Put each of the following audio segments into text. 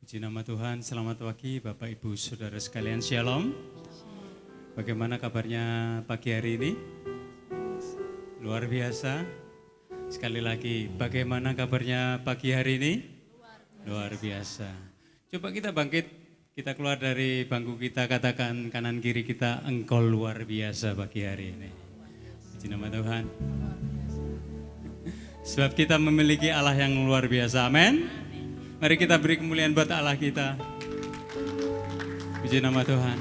Puji nama Tuhan, selamat pagi Bapak Ibu Saudara sekalian, Shalom. Bagaimana kabarnya pagi hari ini? Luar biasa. Sekali lagi, bagaimana kabarnya pagi hari ini? Luar biasa. Coba kita bangkit, kita keluar dari bangku kita, katakan kanan kiri kita, Engkau luar biasa pagi hari ini. Puji nama Tuhan. Sebab kita memiliki Allah yang luar biasa, amin. Mari kita beri kemuliaan buat Allah kita. Puji nama Tuhan.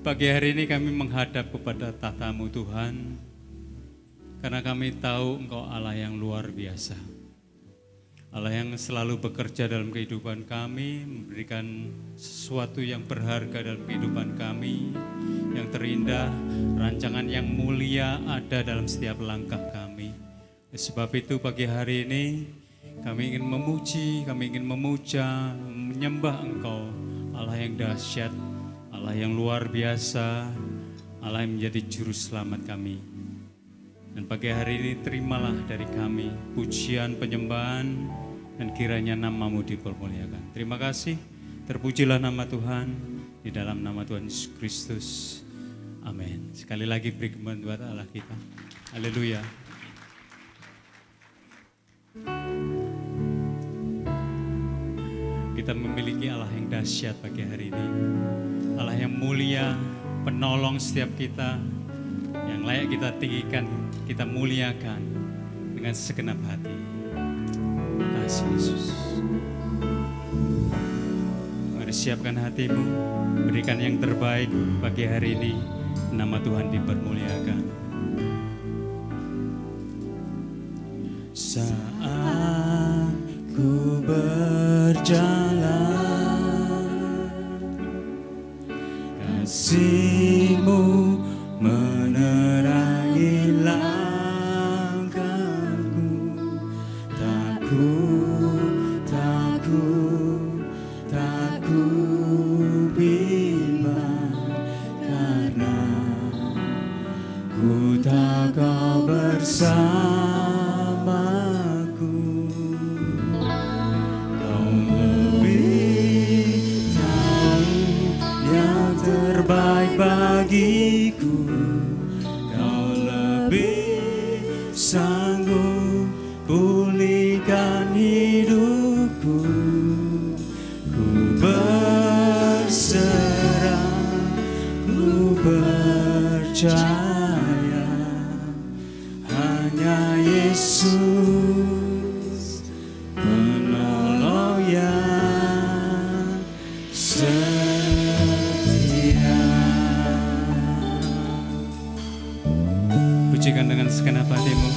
Pagi hari ini kami menghadap kepada tahta-Mu Tuhan, karena kami tahu Engkau Allah yang luar biasa. Allah yang selalu bekerja dalam kehidupan kami, memberikan sesuatu yang berharga dalam kehidupan kami, yang terindah, rancangan yang mulia ada dalam setiap langkah kami. Sebab itu pagi hari ini kami ingin memuji, kami ingin memuja, menyembah Engkau, Allah yang dahsyat, Allah yang luar biasa, Allah yang menjadi juru selamat kami. Dan pagi hari ini terimalah dari kami pujian, penyembahan, dan kiranya nama-Mu dipermuliakan. Terima kasih, terpujilah nama Tuhan, di dalam nama Tuhan Yesus Kristus. Amin. Sekali lagi beri kemuliaan buat Allah kita. Haleluya. Kita memiliki Allah yang dahsyat pagi hari ini. Allah yang mulia, penolong setiap kita, yang layak kita tinggikan, kita muliakan dengan segenap hati. Terima kasih Yesus. Mari siapkan hatimu, berikan yang terbaik pagi hari ini. Nama Tuhan dipermuliakan. Saat ku berjalan, kasih-Mu menerangi langkahku. Takut bimbang, karena ku tahu Kau bersamaku. Kau lebih tahu yang terbaik bagiku. Kau lebih sanggup pulihkan hidupku. Ku berserah, ku percaya, hanya Yesus penolong yang setia. Pujikan dengan segenap hatimu.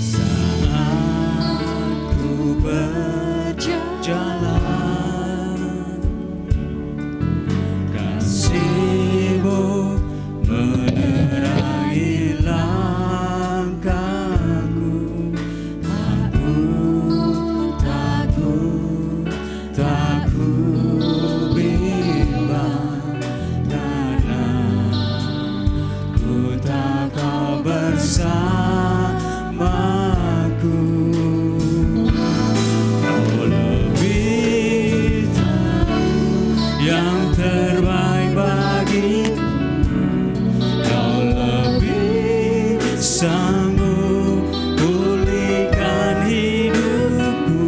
Saat ku berjalan, kasih-Mu menerangi langkahku. Takut bimbang, karena ku tahu Kau bersamaku. Kau lebih tahu yang terbaik bagiku. Kau lebih sanggup pulihkan hidupku.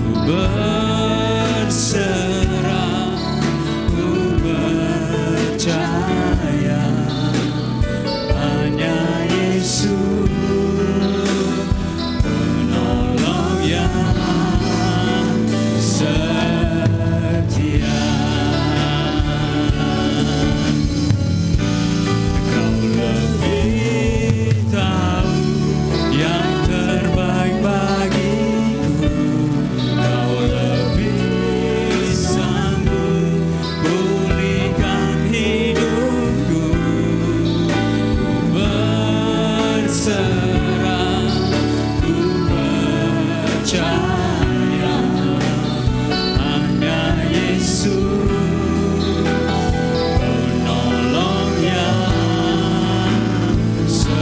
Ku berserah, ku percaya, hanya Yesus penolong yang setia. Kau lebih tahu yang terbaik bagiku. Kau lebih sanggup pulihkan hidupku. Ku berserah, ku percaya, hanya Yesus penolong yang setia.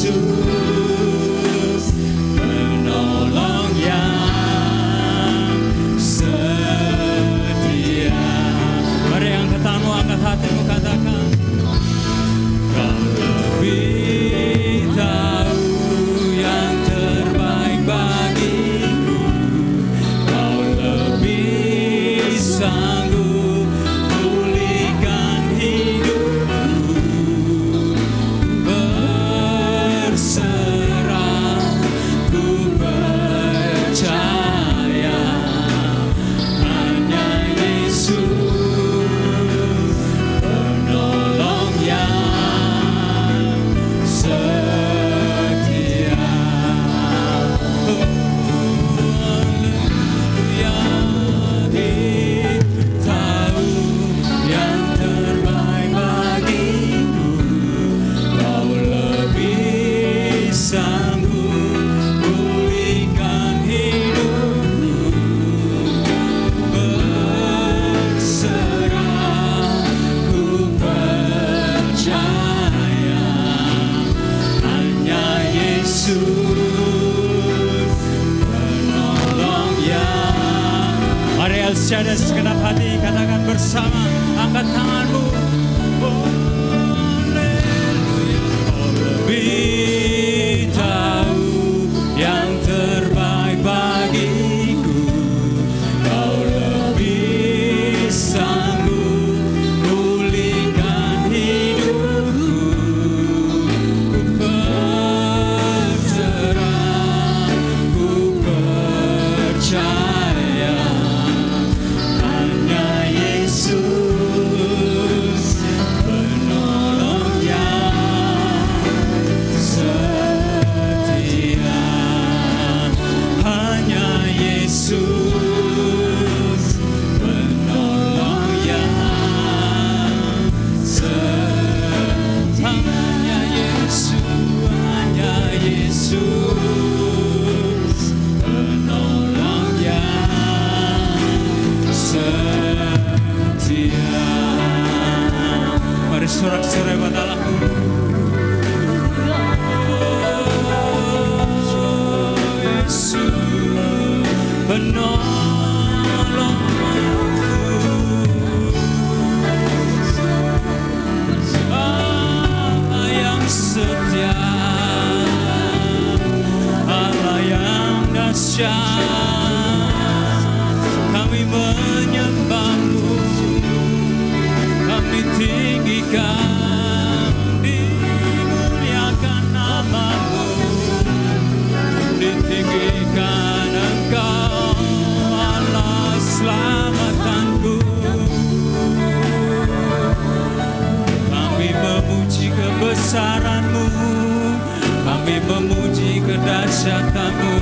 Yesus, penolong yang setia. Mari angkat tanganmu, angkat hatimu, katakan, Kau lebih tahu yang terbaik bagiku, Kau lebih sanggup pulihkan hidupku. Berserah ku percaya, hanya Yesus penolong yang setia. Haleluya, Dia tahu yang terbaik bagiku, Kau lebih sanggup pulihkan hidupku. Berserah ku percaya, hanya Yesus penolong yang. Mari secara segenap hati katakan bersama, angkat tanganmu. Haleluya. Kau lebih tahu yang terbaik bagiku, Kau lebih sanggup pulihkan hidupku. Ku berserah, ku percaya, hanya Yesus penolong yang setia. Hanya Yesus penolong yang setia. Hanya Yesus, hanya Yesus penolong yang setia. Mari sorak-sorai buat Allahku. Yesus penolongku, Allah yang setia, Allah yang dahsyat. Kami menyembah-Mu, kami tinggikan, dimuliakan nama-Mu, ditinggikan Engkau, Allah selamatanku. Kami memuji kebesaran-Mu, kami memuji kedahsyatan-Mu,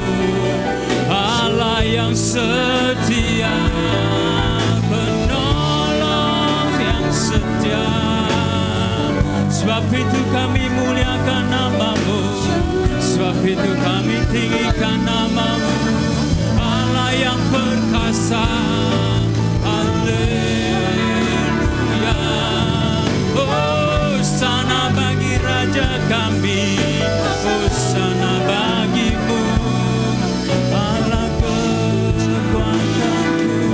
Allah yang setia, penolong yang setia. Sebab itu kami muliakan nama-Mu, sebab itu kami tinggikan nama-Mu, Allah yang perkasa. Haleluya. Hosana bagi Raja kami, hosana bagi-Mu, Allah kekuatanku.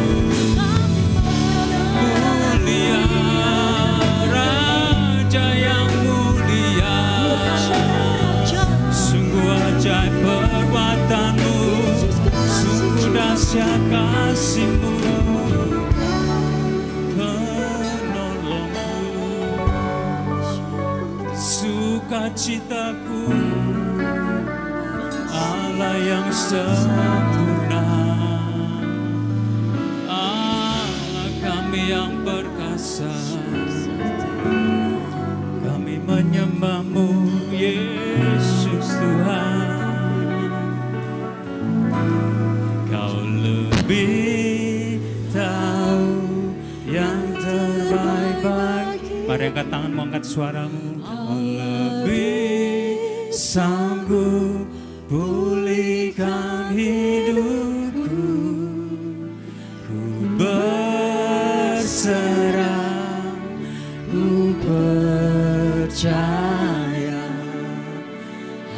Mulia Raja yang mulia, sungguh ajaib perbuatan-Mu, sungguh dahsyat kasih-Mu. Penolongku, sukacitaku, Allah yang sempurna, Allah kami yang perkasa. Kami menyembah-Mu, Yesus Tuhan. Kau lebih tahu yang terbaik bagi. Mari angkat tanganmu, angkat suaramu. Kau lebih sanggup pulihkan hidupku. Ku berserah, ku percaya,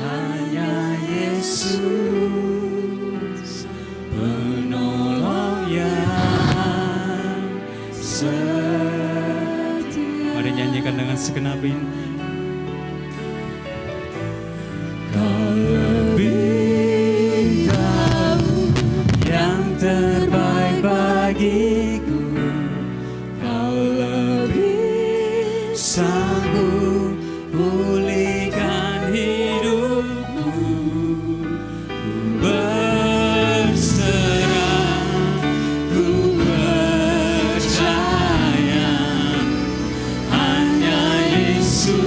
hanya Yesus penolong yang setia. Mari nyanyikan dengan segenap ini. Kau lebih tahu yang terbaik bagiku, Kau lebih sanggup pulihkan hidupku. Ku berserah, ku percaya hanya Yesus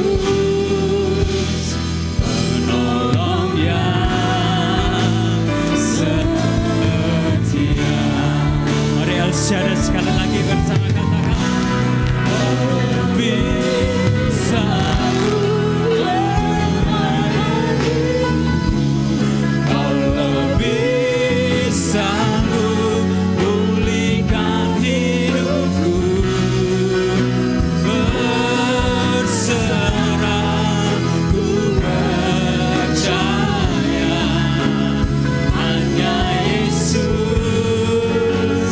penolong yang setia. Mari El Shaddai sekali lagi bersama katakan, bisa Kau lebih sanggup pulihkan hidupku. Berserah, ku percaya hanya Yesus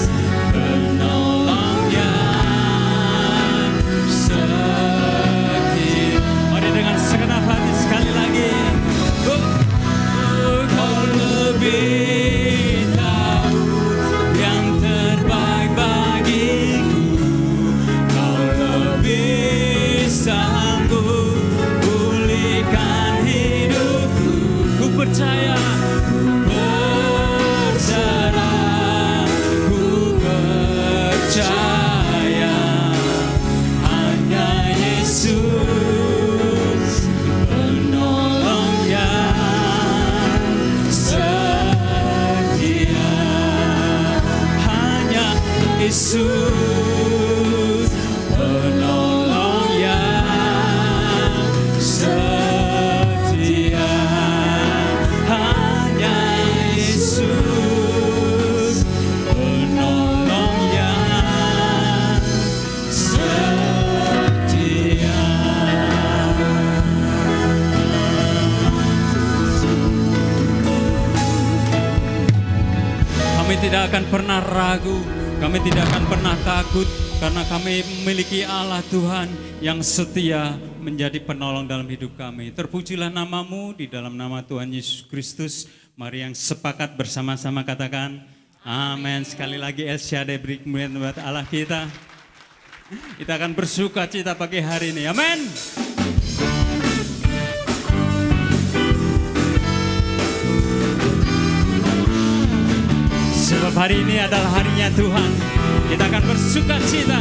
penolong yang setia. Mari dengan segenap hati sekali lagi. Kau lebih tahu yang terbaik bagiku, Kau lebih sanggup pulihkan hidupku. Ku percaya, ku berserah, ku percaya hanya Yesus penolong yang setia. Hanya Yesus penolong yang setia. Hanya Yesus penolong yang setia. Kami tidak akan pernah ragu, kami tidak akan pernah takut, karena kami memiliki Allah Tuhan yang setia menjadi penolong dalam hidup kami. Terpujilah nama-Mu di dalam nama Tuhan Yesus Kristus. Mari yang sepakat bersama-sama katakan amin. Sekali lagi El Shaddai beri kemuliaan buat Allah kita. Kita akan bersuka cita pagi hari ini. Amin. Sebab hari ini adalah harinya Tuhan. Kita akan bersuka cita.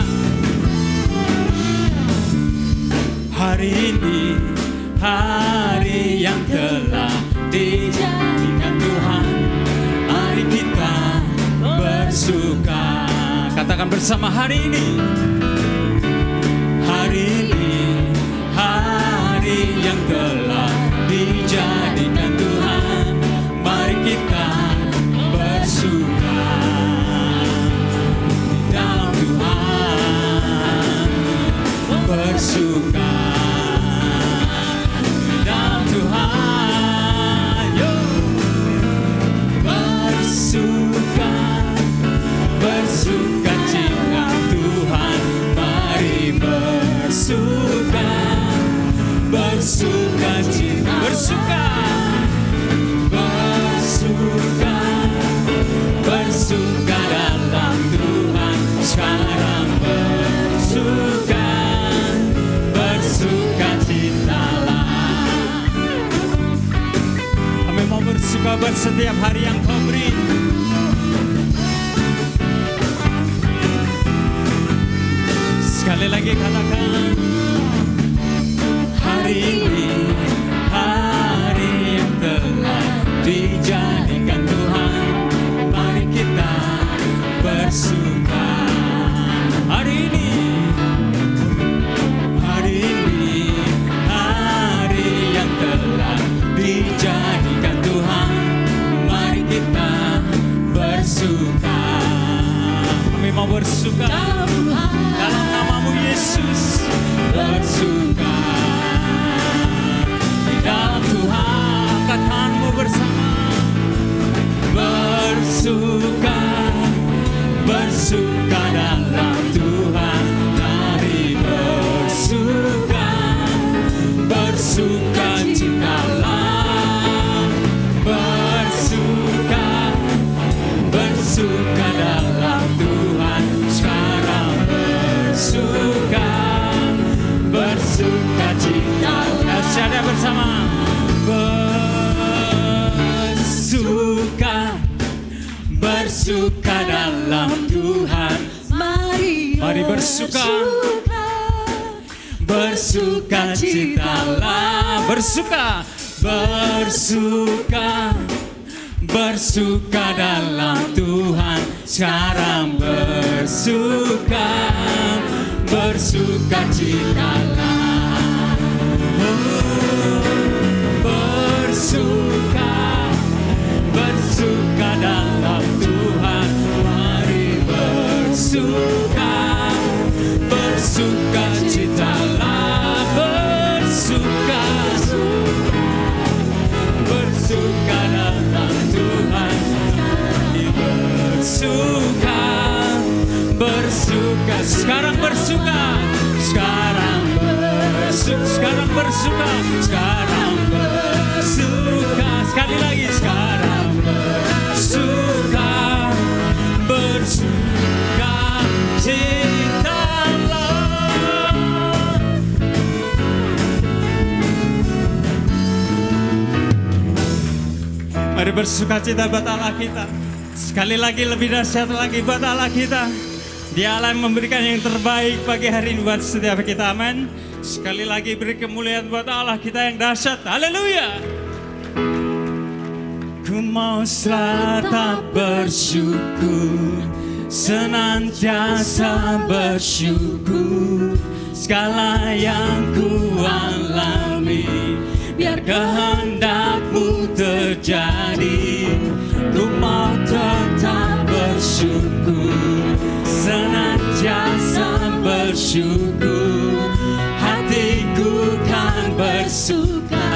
Hari ini hari yang telah dijadikan Tuhan. Mari kita bersuka. Katakan bersama, hari ini. Hari ini hari yang telah dijadikan Tuhan. Mari kita bersuka di dalam Tuhan. Bersuka di dalam Tuhan. Yo. Bersuka, bersuka cita Tuhan. Mari bersuka, bersuka cita. Bersuka, bersuka, bersuka dalam Tuhan. Sekarang bersuka, bersuka citalah. Kami mau bersuka buat setiap hari yang Kau beri. Sekali lagi katakan, hari ini hari yang telah dijadikan Tuhan. Mari kita bersuka. Hari ini hari yang telah dijadikan Tuhan. Mari kita bersuka. Kami mau bersuka dalam nama-Mu Yesus. Bersuka di dalam Tuhan. bersuka dalam Tuhan. Mari bersuka. Bersuka citalah, bersuka, bersuka, bersuka dalam Tuhan. Sekarang bersuka, bersuka citalah. Bersuka, bersuka dalam Tuhan. Mari bersuka, bersuka citalah, bersuka, bersuka dalam Tuhan. Bersuka, bersuka, sekarang bersuka, sekarang bersuka, sekarang bersuka, sekarang bersuka, sekali lagi sekarang bersuka, bersuka citalah. Mari bersuka cita buat Allah kita. Sekali lagi lebih dahsyat lagi buat Allah kita. Dia Allah yang memberikan yang terbaik pagi hari ini buat setiap kita, amin. Sekali lagi beri kemuliaan buat Allah kita yang dahsyat, haleluya. Ku mau selalu bersyukur, senantiasa bersyukur. Segala yang ku alami, biar kehendak-Mu terjadi. Ku mau tetap bersyukur, senantiasa bersyukur. Hatiku kan bersuka,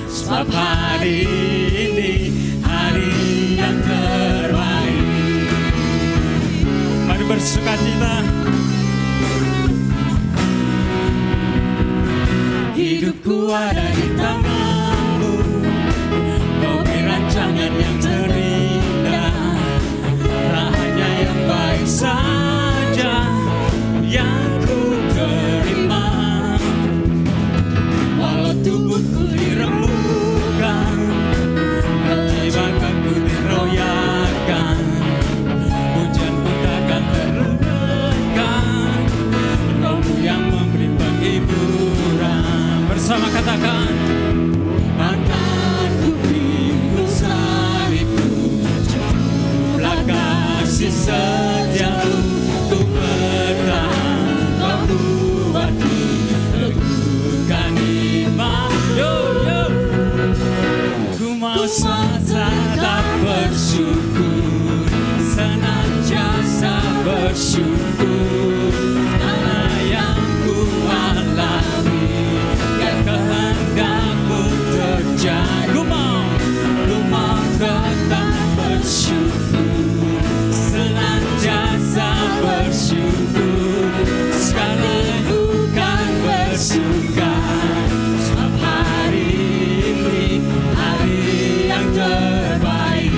sebab hari ini hari yang terbaik. Mari bersuka cita. Hidupku ada di tangan-Mu, Kau beri rancangan yang terindah. Tak hanya yang baik saja yang ku terima. Walau tubuhku diremukkan, hati bakatku diroyakan, hujan pun takkan terlupakan. Kau yang memberi penghiburan. Bersama katakan, akan ku pikul salibku, jumlah kasih setiamu. Ku bertahan, Kau buatku teguhkan iman. Yo, yo. Ku mau tetap bersyukur, senantiasa bersyukur. Segala yang ku alami, biar kehendak-Mu terjadi. Ku mau tetap bersyukur, senantiasa bersyukur. Segala ku kan bersuka, sebab hari ini hari yang terbaik.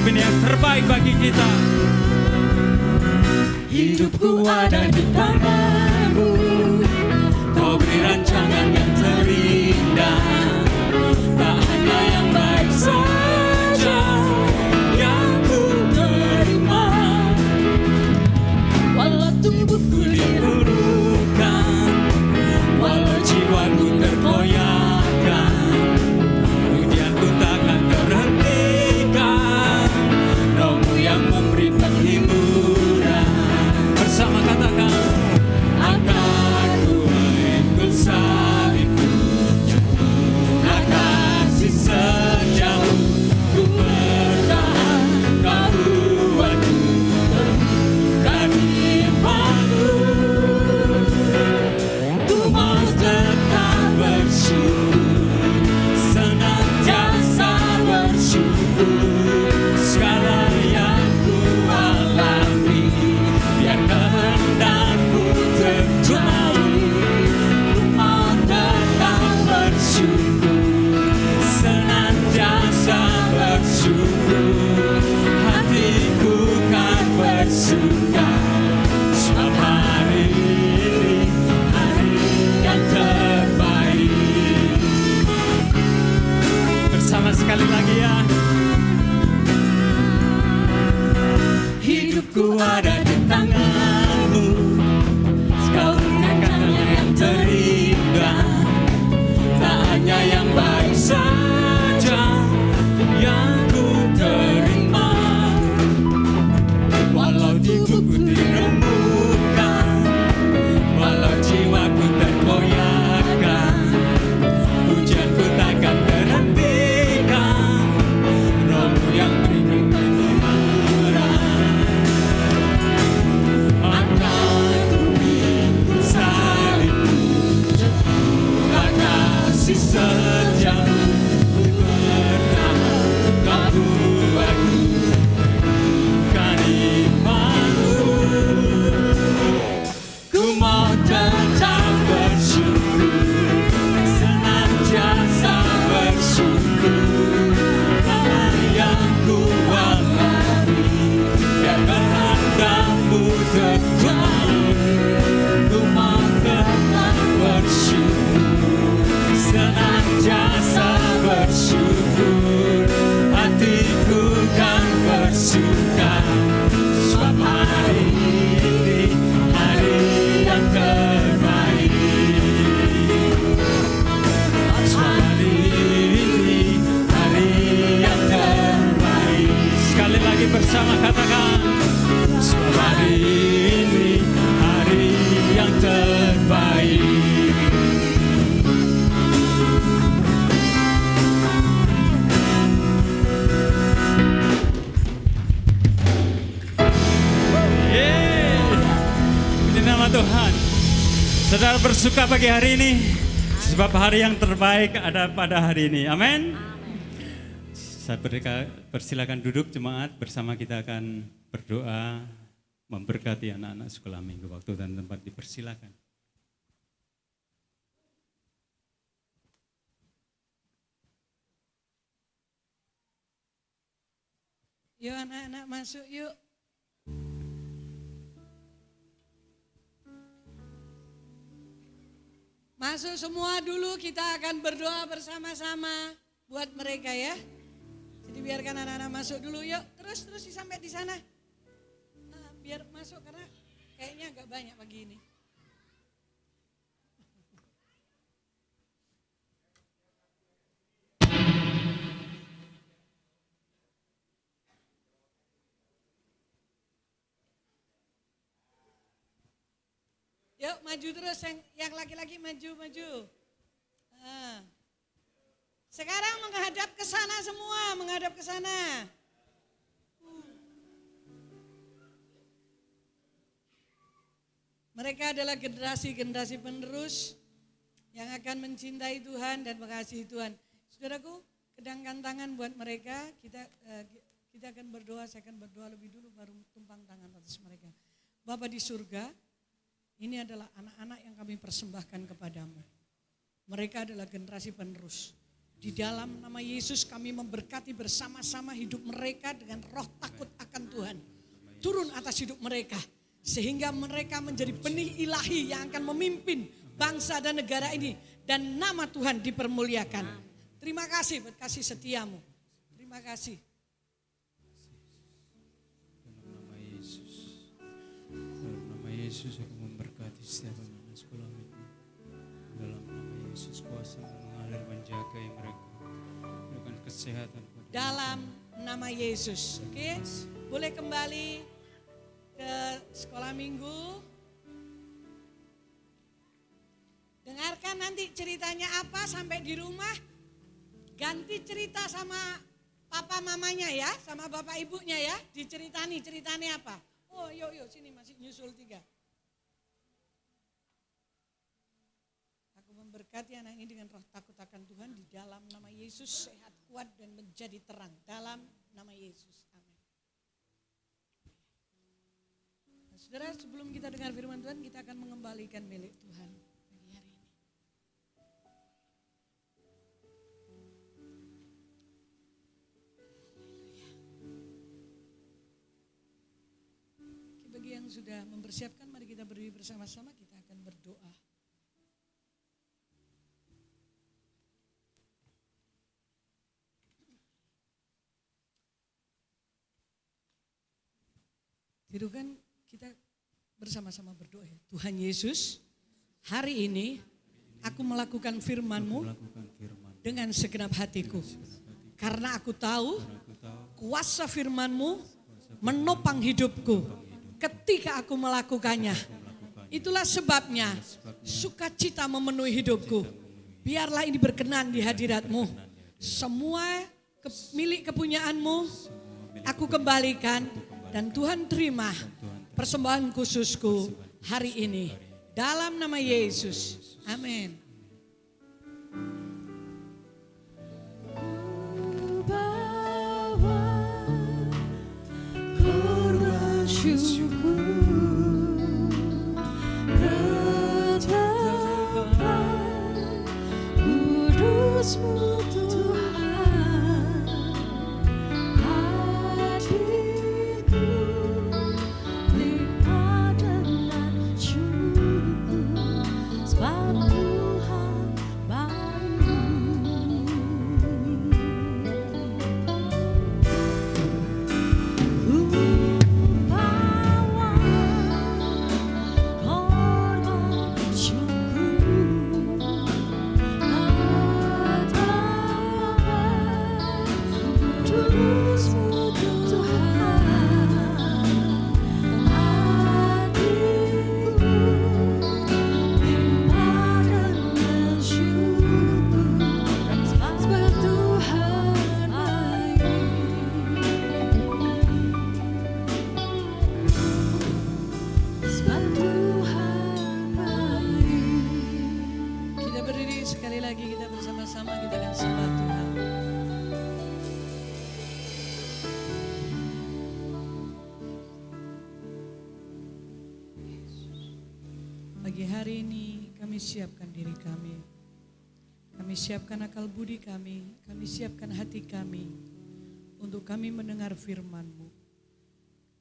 hidup ini yang terbaik bagi kita. Hidupku ada di tanganmu, kau beri rancangan yang terindah. Tak hanya yang baik saja yang ku terima, walau tubuhku diluluhkan, walau jiwaku terkoyakkan, pujianku takkan terhentikan, Rohmu yang memberi penghiburan. Bersama katakan, akan ku ikut salibmu, jatuhlah kasih sejauh ku bertahan, kau buatku terbuka di depanmu. Ku mau tetap bersyukur, senantiasa bersyukur, segala yang ku alami, biar kehendakmu terjadi. Ku mau tetap bersyukur, senantiasa bersyukur, hatiku kan bersuka, sebab hari ini hari yang terbaik. Bersama sekali lagi ya. Hidupku ada di tanganmu, kau berikan yang terindah. Tak hanya yang baik saja yang ku terima, walau tubuhku diremukkan, walau jiwaku terkoyakkan, pujianku takkan terhentikan, Rohmu yang berikan penghiburan. Akan ku ikut salibmu, jatuhlah kasih sejauh ku bertahan, kau buatku kan imanmu. Ku mau tetap bersyukur, senantiasa bersyukur, apa yang ku alami, biar kehendakmu terjadi. Ku mau tetap bersyukur, senantiasa bersyukur, hatiku kan bersuka, sebab hari ini hari yang terbaik. Hari ini hari yang terbaik. Sekali lagi bersama katakan, Sebab hari ini hari yang terbaik. yeay. Puji nama Tuhan. Saudara bersuka pagi hari ini, sebab hari yang terbaik ada pada hari ini. Amin. Saya persilakan duduk jemaat, bersama kita akan berdoa memberkati anak-anak sekolah minggu. Waktu dan tempat dipersilakan. Yuk anak-anak masuk yuk. Masuk semua dulu, kita akan berdoa bersama-sama buat mereka ya. Jadi biarkan anak-anak masuk dulu yuk. Terus sampai di sana. Nah, biar masuk karena kayaknya agak banyak pagi ini. Yuk maju terus, yang laki-laki maju. Nah. Sekarang menghadap ke sana semua, menghadap ke sana. Mereka adalah generasi-generasi penerus yang akan mencintai Tuhan dan mengasihi Tuhan. Saudaraku, kedangkan tangan buat mereka, kita akan berdoa, saya akan berdoa lebih dulu baru tumpang tangan atas mereka. Bapa di surga, ini adalah anak-anak yang kami persembahkan kepadamu. Mereka adalah generasi penerus. Di dalam nama Yesus kami memberkati bersama-sama hidup mereka dengan roh takut akan Tuhan. Turun atas hidup mereka. Sehingga mereka menjadi benih ilahi yang akan memimpin bangsa dan negara ini. Dan nama Tuhan dipermuliakan. Terima kasih buat kasih setiamu. Terima kasih. Dalam nama Yesus aku memberkati setiap anak sekolah minggu. Dalam nama Yesus kuasa mengalir menjaga mereka dengan kesehatan. Dalam nama Yesus. Oke, boleh kembali ke sekolah minggu. Dengarkan nanti ceritanya apa sampai di rumah. Ganti cerita sama papa mamanya ya, sama bapak ibunya ya. Ceritanya apa? Oh yuk sini masih nyusul 3. Aku memberkati anak ini dengan roh takut akan Tuhan di dalam nama Yesus, sehat, kuat dan menjadi terang. Dalam nama Yesus. Amin. Nah, saudara, sebelum kita dengar firman Tuhan, kita akan mengembalikan milik Tuhan pagi hari ini. Bagi yang sudah mempersiapkan, mari kita berdiri bersama-sama, kita akan berdoa. Itu kan kita bersama-sama berdoa ya. Tuhan Yesus, hari ini aku melakukan firman-Mu dengan segenap hatiku. Karena aku tahu kuasa firman-Mu menopang hidupku ketika aku melakukannya. Itulah sebabnya sukacita memenuhi hidupku. Biarlah ini berkenan di hadirat-Mu. Semua milik kepunyaan-Mu aku kembalikan. Dan Tuhan terima persembahan khususku hari ini. Dalam nama Yesus. Amin. Pagi hari ini kami siapkan diri kami. Kami siapkan akal budi kami siapkan hati kami untuk kami mendengar firman-Mu.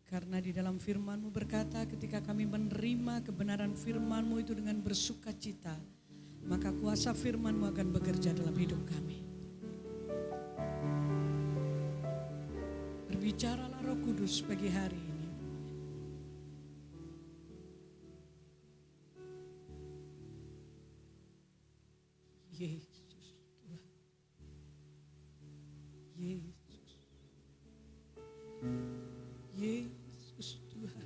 Karena di dalam firman-Mu berkata ketika kami menerima kebenaran firman-Mu itu dengan bersuka cita, maka kuasa firman-Mu akan bekerja dalam hidup kami. Berbicaralah Roh Kudus pagi hari ini. Yesus Tuhan. Yesus Tuhan.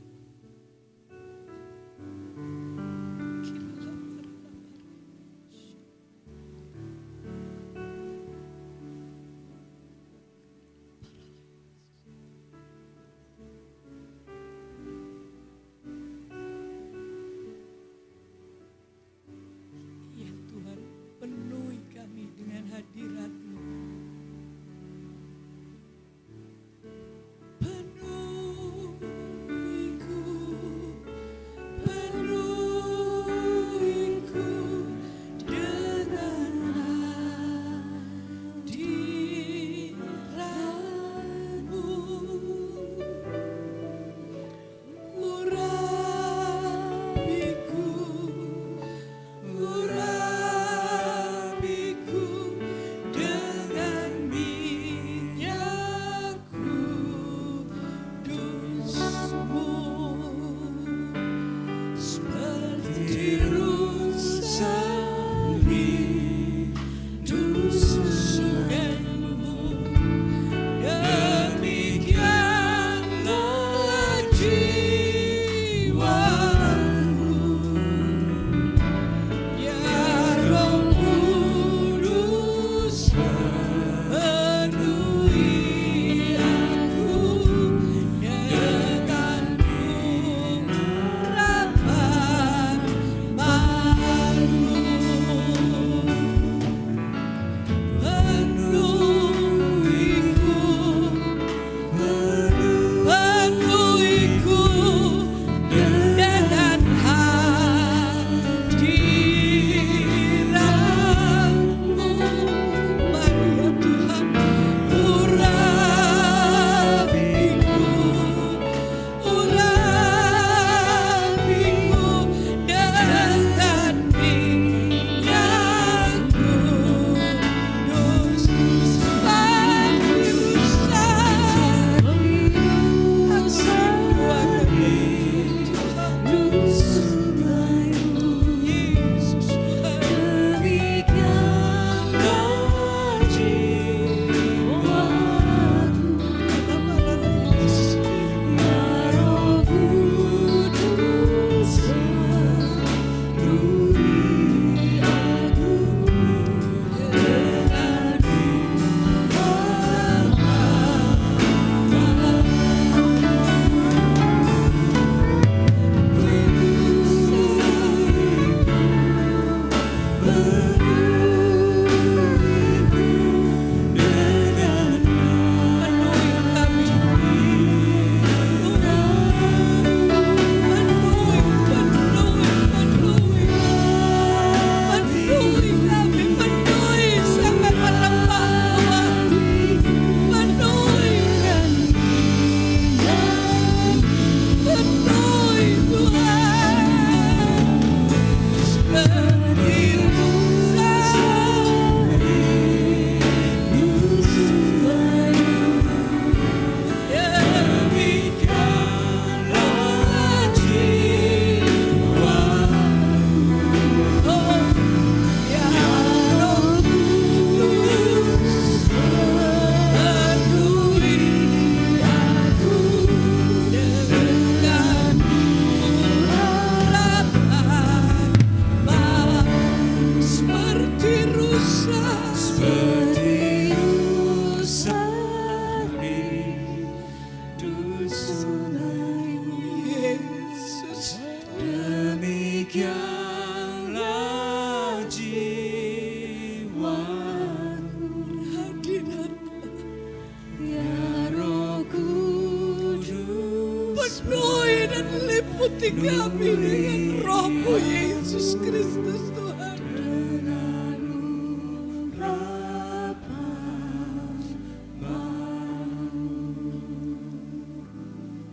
kami dengan roh-Mu Yesus Kristus Tuhan.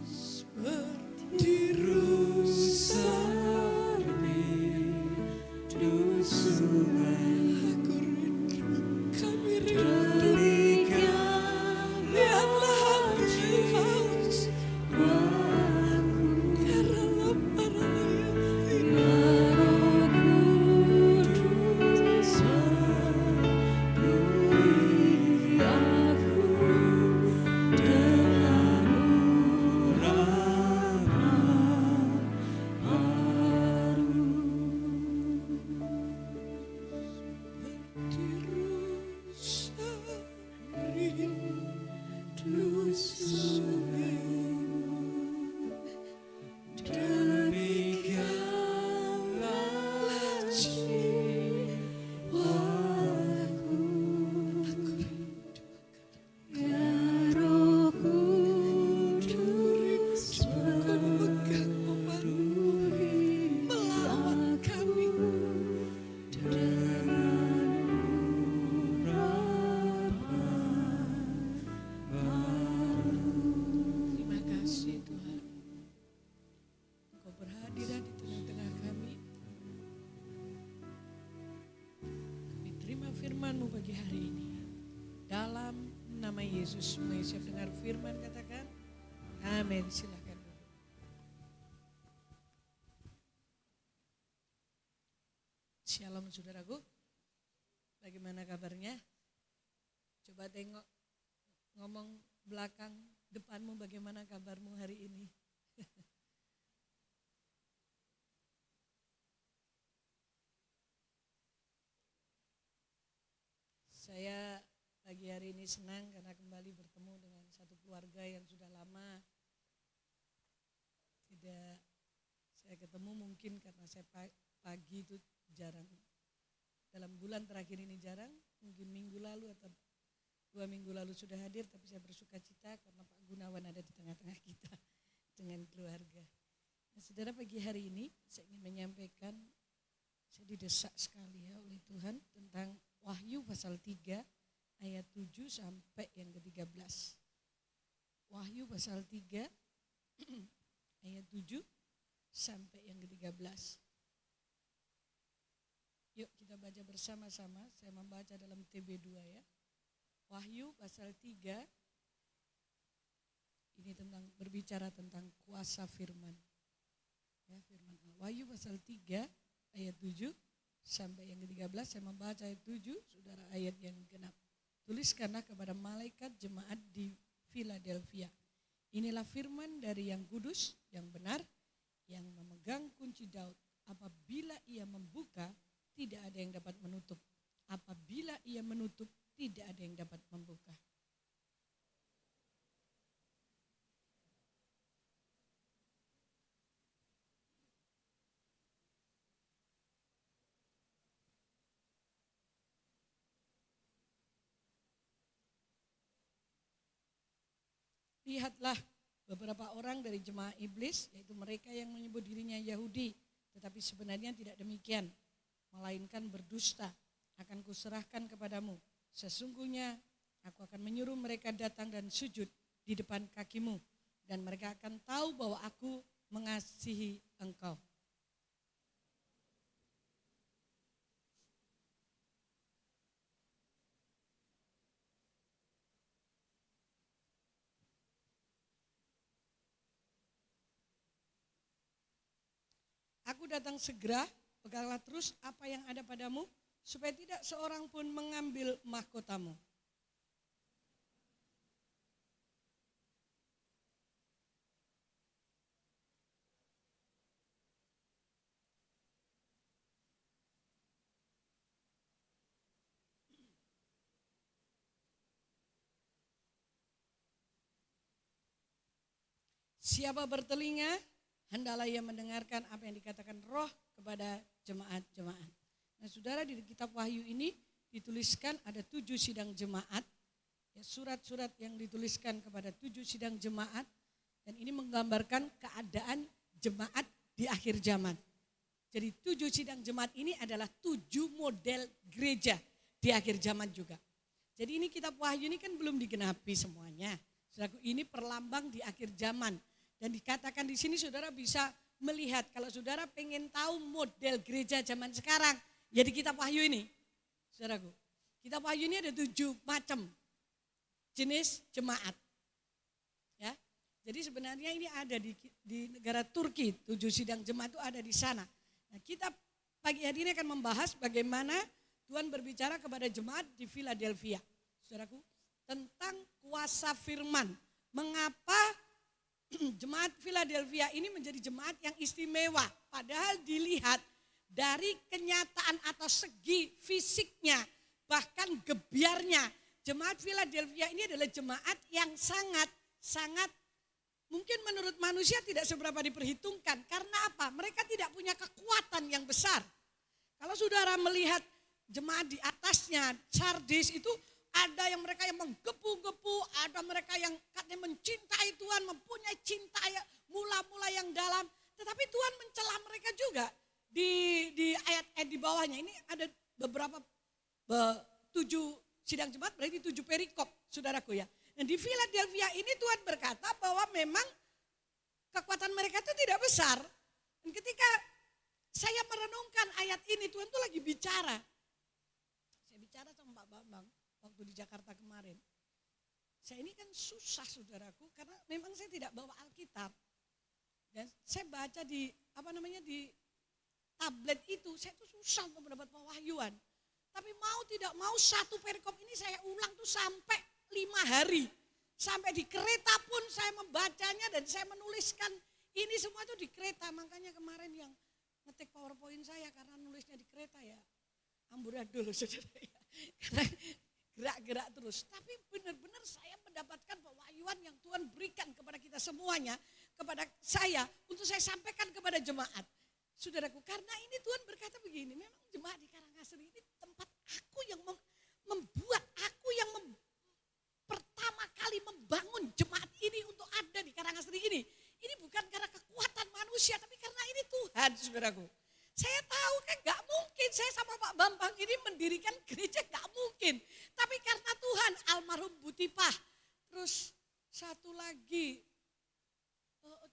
Seperti rusa rindu sungai, aku rindu, kami rindu. Lihatlah hati haus, karena lapar firman-Mu pagi hari ini. Dalam nama Yesus, semua siap dengar firman katakan, amin. Silakan. Shalom saudaraku, bagaimana kabarnya? Coba tengok, ngomong belakang, depanmu bagaimana kabarmu hari ini? Saya pagi hari ini senang karena kembali bertemu dengan satu keluarga yang sudah lama tidak saya ketemu, mungkin karena saya pagi itu jarang. Dalam bulan terakhir ini jarang, mungkin minggu lalu atau 2 minggu lalu sudah hadir, tapi saya bersuka cita karena Pak Gunawan ada di tengah-tengah kita dengan keluarga. Nah, saudara, pagi hari ini saya ingin menyampaikan, saya didesak sekali ya oleh Tuhan tentang Wahyu pasal 3 ayat 7 sampai yang ke-13. Wahyu pasal 3 ayat 7 sampai yang ke-13. Yuk kita baca bersama-sama, saya membaca dalam TB2 ya. Wahyu pasal 3 ini berbicara tentang kuasa firman. Ya, firman Allah. Wahyu pasal 3 ayat 7 sampai yang ke-13, saya membaca ayat 7, saudara ayat yang genap. tuliskanlah kepada malaikat jemaat di Philadelphia. Inilah firman dari yang kudus, yang benar, yang memegang kunci Daud. Apabila ia membuka, tidak ada yang dapat menutup. Apabila ia menutup, tidak ada yang dapat membuka. Lihatlah beberapa orang dari jemaah iblis, yaitu mereka yang menyebut dirinya Yahudi, tetapi sebenarnya tidak demikian, melainkan berdusta. Akan kuserahkan kepadamu. Sesungguhnya aku akan menyuruh mereka datang dan sujud di depan kakimu, dan mereka akan tahu bahwa aku mengasihi engkau. Aku datang segera, peganglah terus apa yang ada padamu, supaya tidak seorang pun mengambil mahkotamu. Siapa bertelinga, hendaklah ia mendengarkan apa yang dikatakan Roh kepada jemaat-jemaat. Nah saudara, di kitab Wahyu ini dituliskan ada 7 sidang jemaat, ya, surat-surat yang dituliskan kepada 7 sidang jemaat, dan ini menggambarkan keadaan jemaat di akhir zaman. Jadi 7 sidang jemaat ini adalah 7 model gereja di akhir zaman juga. Jadi ini kitab Wahyu ini kan belum digenapi semuanya. Saudaraku, ini perlambang di akhir zaman. Dan dikatakan di sini saudara bisa melihat, kalau saudara pengen tahu model gereja zaman sekarang, ya di kitab Wahyu ini. Saudaraku, kitab Wahyu ini ada 7 macam jenis jemaat. Ya. Jadi sebenarnya ini ada di negara Turki, 7 sidang jemaat itu ada di sana. Nah, kita pagi hari ini akan membahas bagaimana Tuhan berbicara kepada jemaat di Philadelphia. Saudaraku, tentang kuasa firman. Mengapa jemaat Philadelphia ini menjadi jemaat yang istimewa, padahal dilihat dari kenyataan atau segi fisiknya, bahkan gebiarnya, jemaat Philadelphia ini adalah jemaat yang sangat mungkin menurut manusia tidak seberapa diperhitungkan. Karena apa? Mereka tidak punya kekuatan yang besar. Kalau saudara melihat jemaat di atasnya, Sardis itu ada yang mereka yang menggebu-gebu, ada mereka yang katanya mencintai Tuhan, mempunyai cinta mula-mula yang dalam. Tetapi Tuhan mencela mereka juga di ayat-ayat di bawahnya. Ini ada beberapa 7 sidang jemaat, berarti 7 perikop, saudaraku ya. Dan di Philadelphia ini Tuhan berkata bahwa memang kekuatan mereka itu tidak besar. Dan ketika saya merenungkan ayat ini, Tuhan tuh lagi bicara. Saya bicara sama Pak Bambang waktu di Jakarta kemarin. Saya ini kan susah saudaraku, karena memang saya tidak bawa Alkitab. Dan saya baca di di tablet itu, saya tuh susah untuk mendapat pewahyuan. Tapi mau tidak mau satu perikop ini saya ulang tuh sampai 5 hari. Sampai di kereta pun saya membacanya dan saya menuliskan ini semua tuh di kereta. Makanya kemarin yang ngetik PowerPoint saya karena nulisnya di kereta ya amburadul saudara ya. Karena gerak-gerak terus. Tapi benar-benar saya mendapatkan pewahyuan yang Tuhan berikan kepada kita semuanya, kepada saya, untuk saya sampaikan kepada jemaat. Saudaraku, karena ini Tuhan berkata begini, memang jemaat di Karangasem ini tempat aku yang membuat, aku yang pertama kali membangun jemaat ini untuk ada di Karangasem ini. Ini bukan karena kekuatan manusia, tapi karena ini Tuhan, saudaraku. Saya tahu kan gak mungkin saya sama Pak Bambang ini mendirikan gereja, gak mungkin. Tapi karena Tuhan, almarhum Butipah. Terus satu lagi,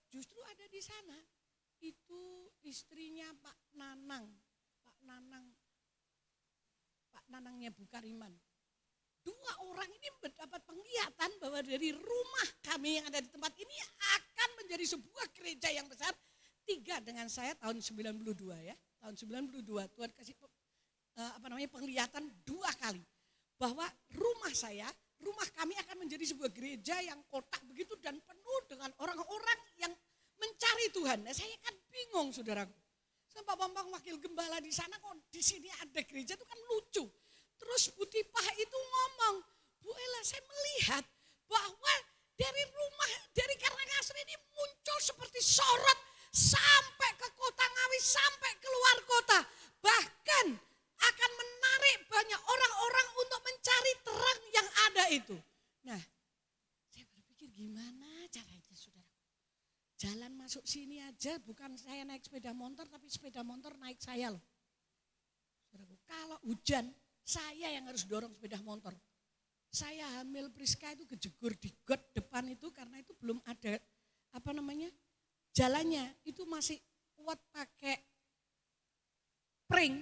justru ada di sana. Itu istrinya Pak Nanangnya Bukariman. 2 orang ini mendapat penglihatan bahwa dari rumah kami yang ada di tempat ini akan menjadi sebuah gereja yang besar. 3 dengan saya tahun 92 ya. Tahun 92 Tuhan kasih penglihatan 2 kali. bahwa rumah kami akan menjadi sebuah gereja yang kotak begitu dan penuh dengan orang-orang yang mencari Tuhan. Nah, saya kan bingung saudaraku. Pak Bambang wakil gembala di sana kok di sini ada gereja itu kan lucu. Terus Bu Tipah itu ngomong, Bu Ella saya melihat bahwa dari Karangasem ini muncul seperti sorot sampai ke kota Ngawi, sampai keluar kota. Bahkan akan menarik banyak orang-orang untuk mencari terang yang ada itu. Nah, saya berpikir gimana caranya saudara. Jalan masuk sini aja bukan saya naik sepeda motor tapi sepeda motor naik saya loh. Saudaraku, kalau hujan saya yang harus dorong sepeda motor. Saya hamil Priska itu kejegur di got depan itu karena itu belum ada jalannya. Itu masih kuat pakai pring.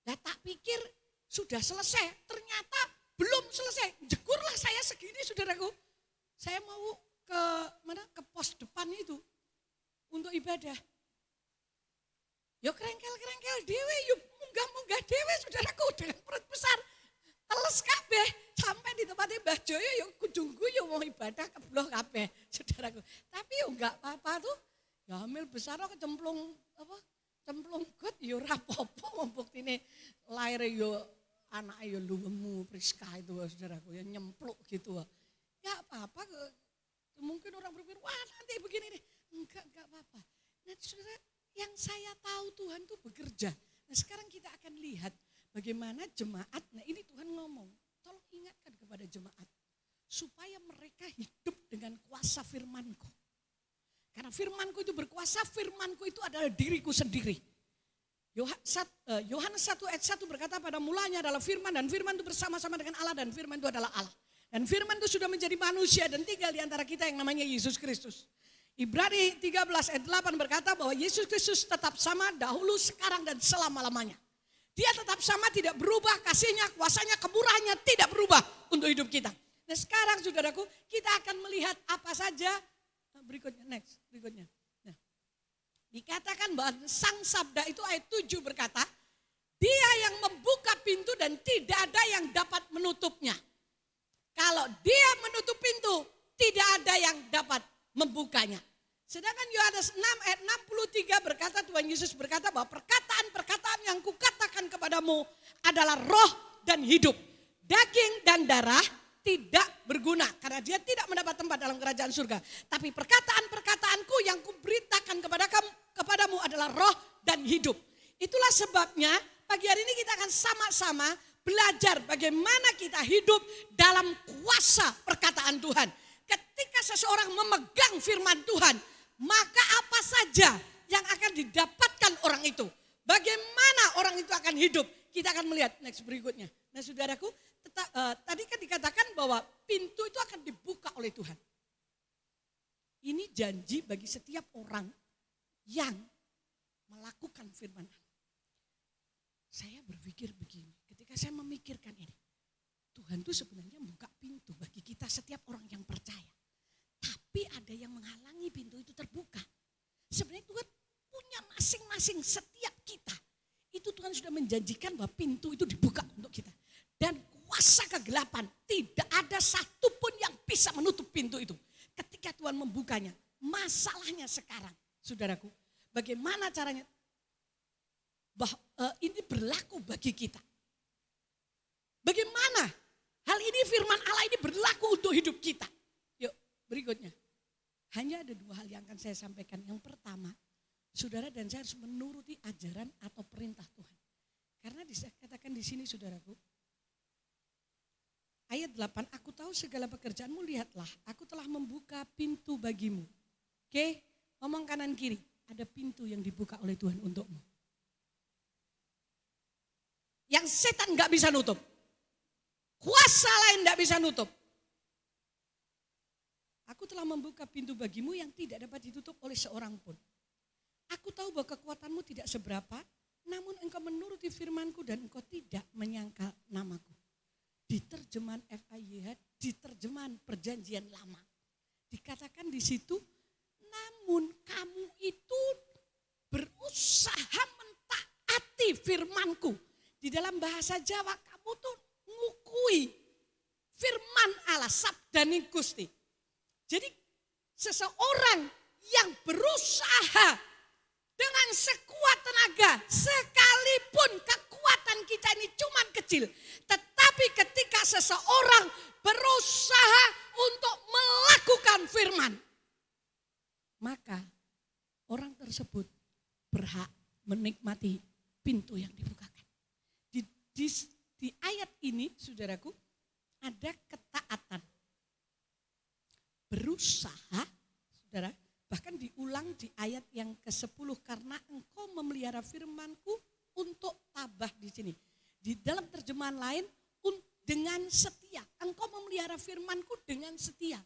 Nah tak pikir sudah selesai, ternyata belum selesai. Jegurlah saya segini saudaraku. Saya mau ke pos depan itu untuk ibadah. Yo kerengkel dewe, yuk munggah dewe saudaraku dengan perut besar. Teles kabeh sampai di tempatnya Mbah Joyo yo kujungku yo mau ibadah kebloh kabeh saudaraku. Tapi yo enggak apa-apa tuh. Ya hamil besar kok cemplung got yo ora apa-apa mbuktine lair yo anake yo luwemu Priska itu saudaraku ya nyempluk gitu. Ya apa-apa mungkin orang berpikir wah nanti begini nih. Enggak apa-apa. Nah saudara yang saya tahu Tuhan tuh bekerja. Nah sekarang kita akan lihat bagaimana jemaat, nah ini Tuhan ngomong, tolong ingatkan kepada jemaat, supaya mereka hidup dengan kuasa firman-Ku. Karena firman-Ku itu berkuasa, firman-Ku itu adalah diriku sendiri. Yohanes 1 ayat 1 berkata pada mulanya adalah firman, dan firman itu bersama-sama dengan Allah, dan firman itu adalah Allah. Dan firman itu sudah menjadi manusia dan tinggal di antara kita yang namanya Yesus Kristus. Ibrani 13 ayat 8 berkata bahwa Yesus Kristus tetap sama dahulu, sekarang, dan selama-lamanya. Dia tetap sama, tidak berubah, kasihnya, kuasanya, kemurahannya tidak berubah untuk hidup kita. Nah sekarang saudaraku, kita akan melihat apa saja berikutnya. Nah, dikatakan bahwa Sang Sabda itu ayat 7 berkata, Dia yang membuka pintu dan tidak ada yang dapat menutupnya. Kalau Dia menutup pintu, tidak ada yang dapat membukanya. Sedangkan Yohanes 6 ayat 63 berkata, Tuhan Yesus berkata bahwa perkataan-perkataan yang kukatakan kepadamu adalah roh dan hidup. Daging dan darah tidak berguna karena dia tidak mendapat tempat dalam kerajaan surga. Tapi perkataan-perkataanku yang kuberitakan kepadamu adalah roh dan hidup. Itulah sebabnya pagi hari ini kita akan sama-sama belajar bagaimana kita hidup dalam kuasa perkataan Tuhan. Ketika seseorang memegang firman Tuhan, maka apa saja yang akan didapatkan orang itu. Bagaimana orang itu akan hidup. Kita akan melihat next berikutnya. Nah saudaraku, tadi kan dikatakan bahwa pintu itu akan dibuka oleh Tuhan. Ini janji bagi setiap orang yang melakukan firman Allah. Saya berpikir begini, ketika saya memikirkan ini. Tuhan itu sebenarnya buka pintu bagi kita setiap orang yang percaya. Tapi ada yang menghalangi pintu itu terbuka. Sebenarnya Tuhan punya masing-masing setiap kita. Itu Tuhan sudah menjanjikan bahwa pintu itu dibuka untuk kita. Dan kuasa kegelapan tidak ada satupun yang bisa menutup pintu itu. Ketika Tuhan membukanya, masalahnya sekarang, saudaraku, bagaimana caranya? Ini berlaku bagi kita. Bagaimana hal ini firman Allah ini berlaku untuk hidup kita? Yuk berikutnya. Hanya ada dua hal yang akan saya sampaikan. Yang pertama, saudara dan saya harus menuruti ajaran atau perintah Tuhan. Karena dikatakan di sini saudaraku. Ayat 8, aku tahu segala pekerjaanmu, lihatlah. Aku telah membuka pintu bagimu. Oke, ngomong kanan kiri. Ada pintu yang dibuka oleh Tuhan untukmu. Yang setan gak bisa nutup. Kuasa lain gak bisa nutup. Aku telah membuka pintu bagimu yang tidak dapat ditutup oleh seorang pun. Aku tahu bahwa kekuatanmu tidak seberapa, namun engkau menuruti firmanku dan engkau tidak menyangkal namaku. Di terjemahan FIYH, di terjemahan perjanjian lama. Dikatakan di situ, namun kamu itu berusaha mentaati firmanku. Di dalam bahasa Jawa kamu tuh nguku kui firman Allah, sabdani Gusti. Jadi seseorang yang berusaha dengan sekuat tenaga, sekalipun kekuatan kita ini cuma kecil. Tetapi ketika seseorang berusaha untuk melakukan firman, maka orang tersebut berhak menikmati pintu yang dibukakan. Di ayat ini, saudaraku, ada ketaatan. Berusaha, saudara, bahkan diulang di ayat yang ke-10, karena engkau memelihara firmanku untuk tabah di sini. Di dalam terjemahan lain, dengan setia. Engkau memelihara firmanku dengan setia.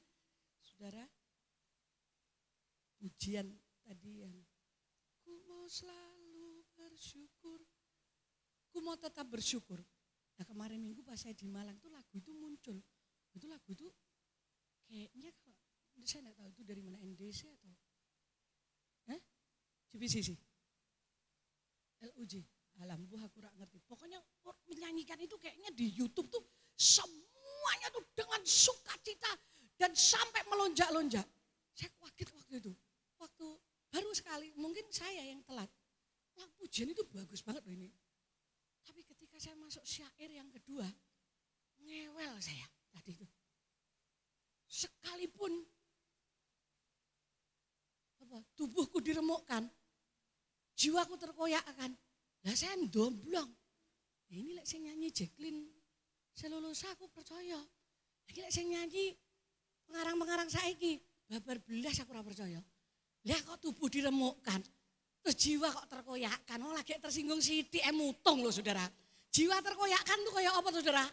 Saudara, pujian tadi yang ku mau selalu bersyukur. Ku mau tetap bersyukur. Nah kemarin minggu pas saya di Malang tuh lagu itu muncul. Itu lagu itu kayaknya saya enggak tahu itu dari mana, NDC atau GBCC, LUJ, alhamdulillah aku gak ngerti. Pokoknya menyanyikan itu kayaknya di YouTube tuh semuanya tuh dengan sukacita dan sampai melonjak-lonjak. Saya kaget waktu itu, waktu baru sekali, mungkin saya yang telat. Lagu pujian itu bagus banget loh ini. Tapi ketika saya masuk syair yang kedua, ngewel saya tadi itu. Sekalipun tubuhku diremukkan, jiwaku terkoyakkan. Lah saya ndomblong. Ini lek sing nyanyi Jacqueline Selulosa aku percaya. Lagi lek sing nyanyi pengarang-pengarang saiki babar belas aku ora percaya. Lah kok tubuh diremukkan, terus jiwa kok terkoyakkan. Oh lagi tersinggung sithik mutung loh saudara. Jiwa terkoyakkan tuh kayak apa saudara?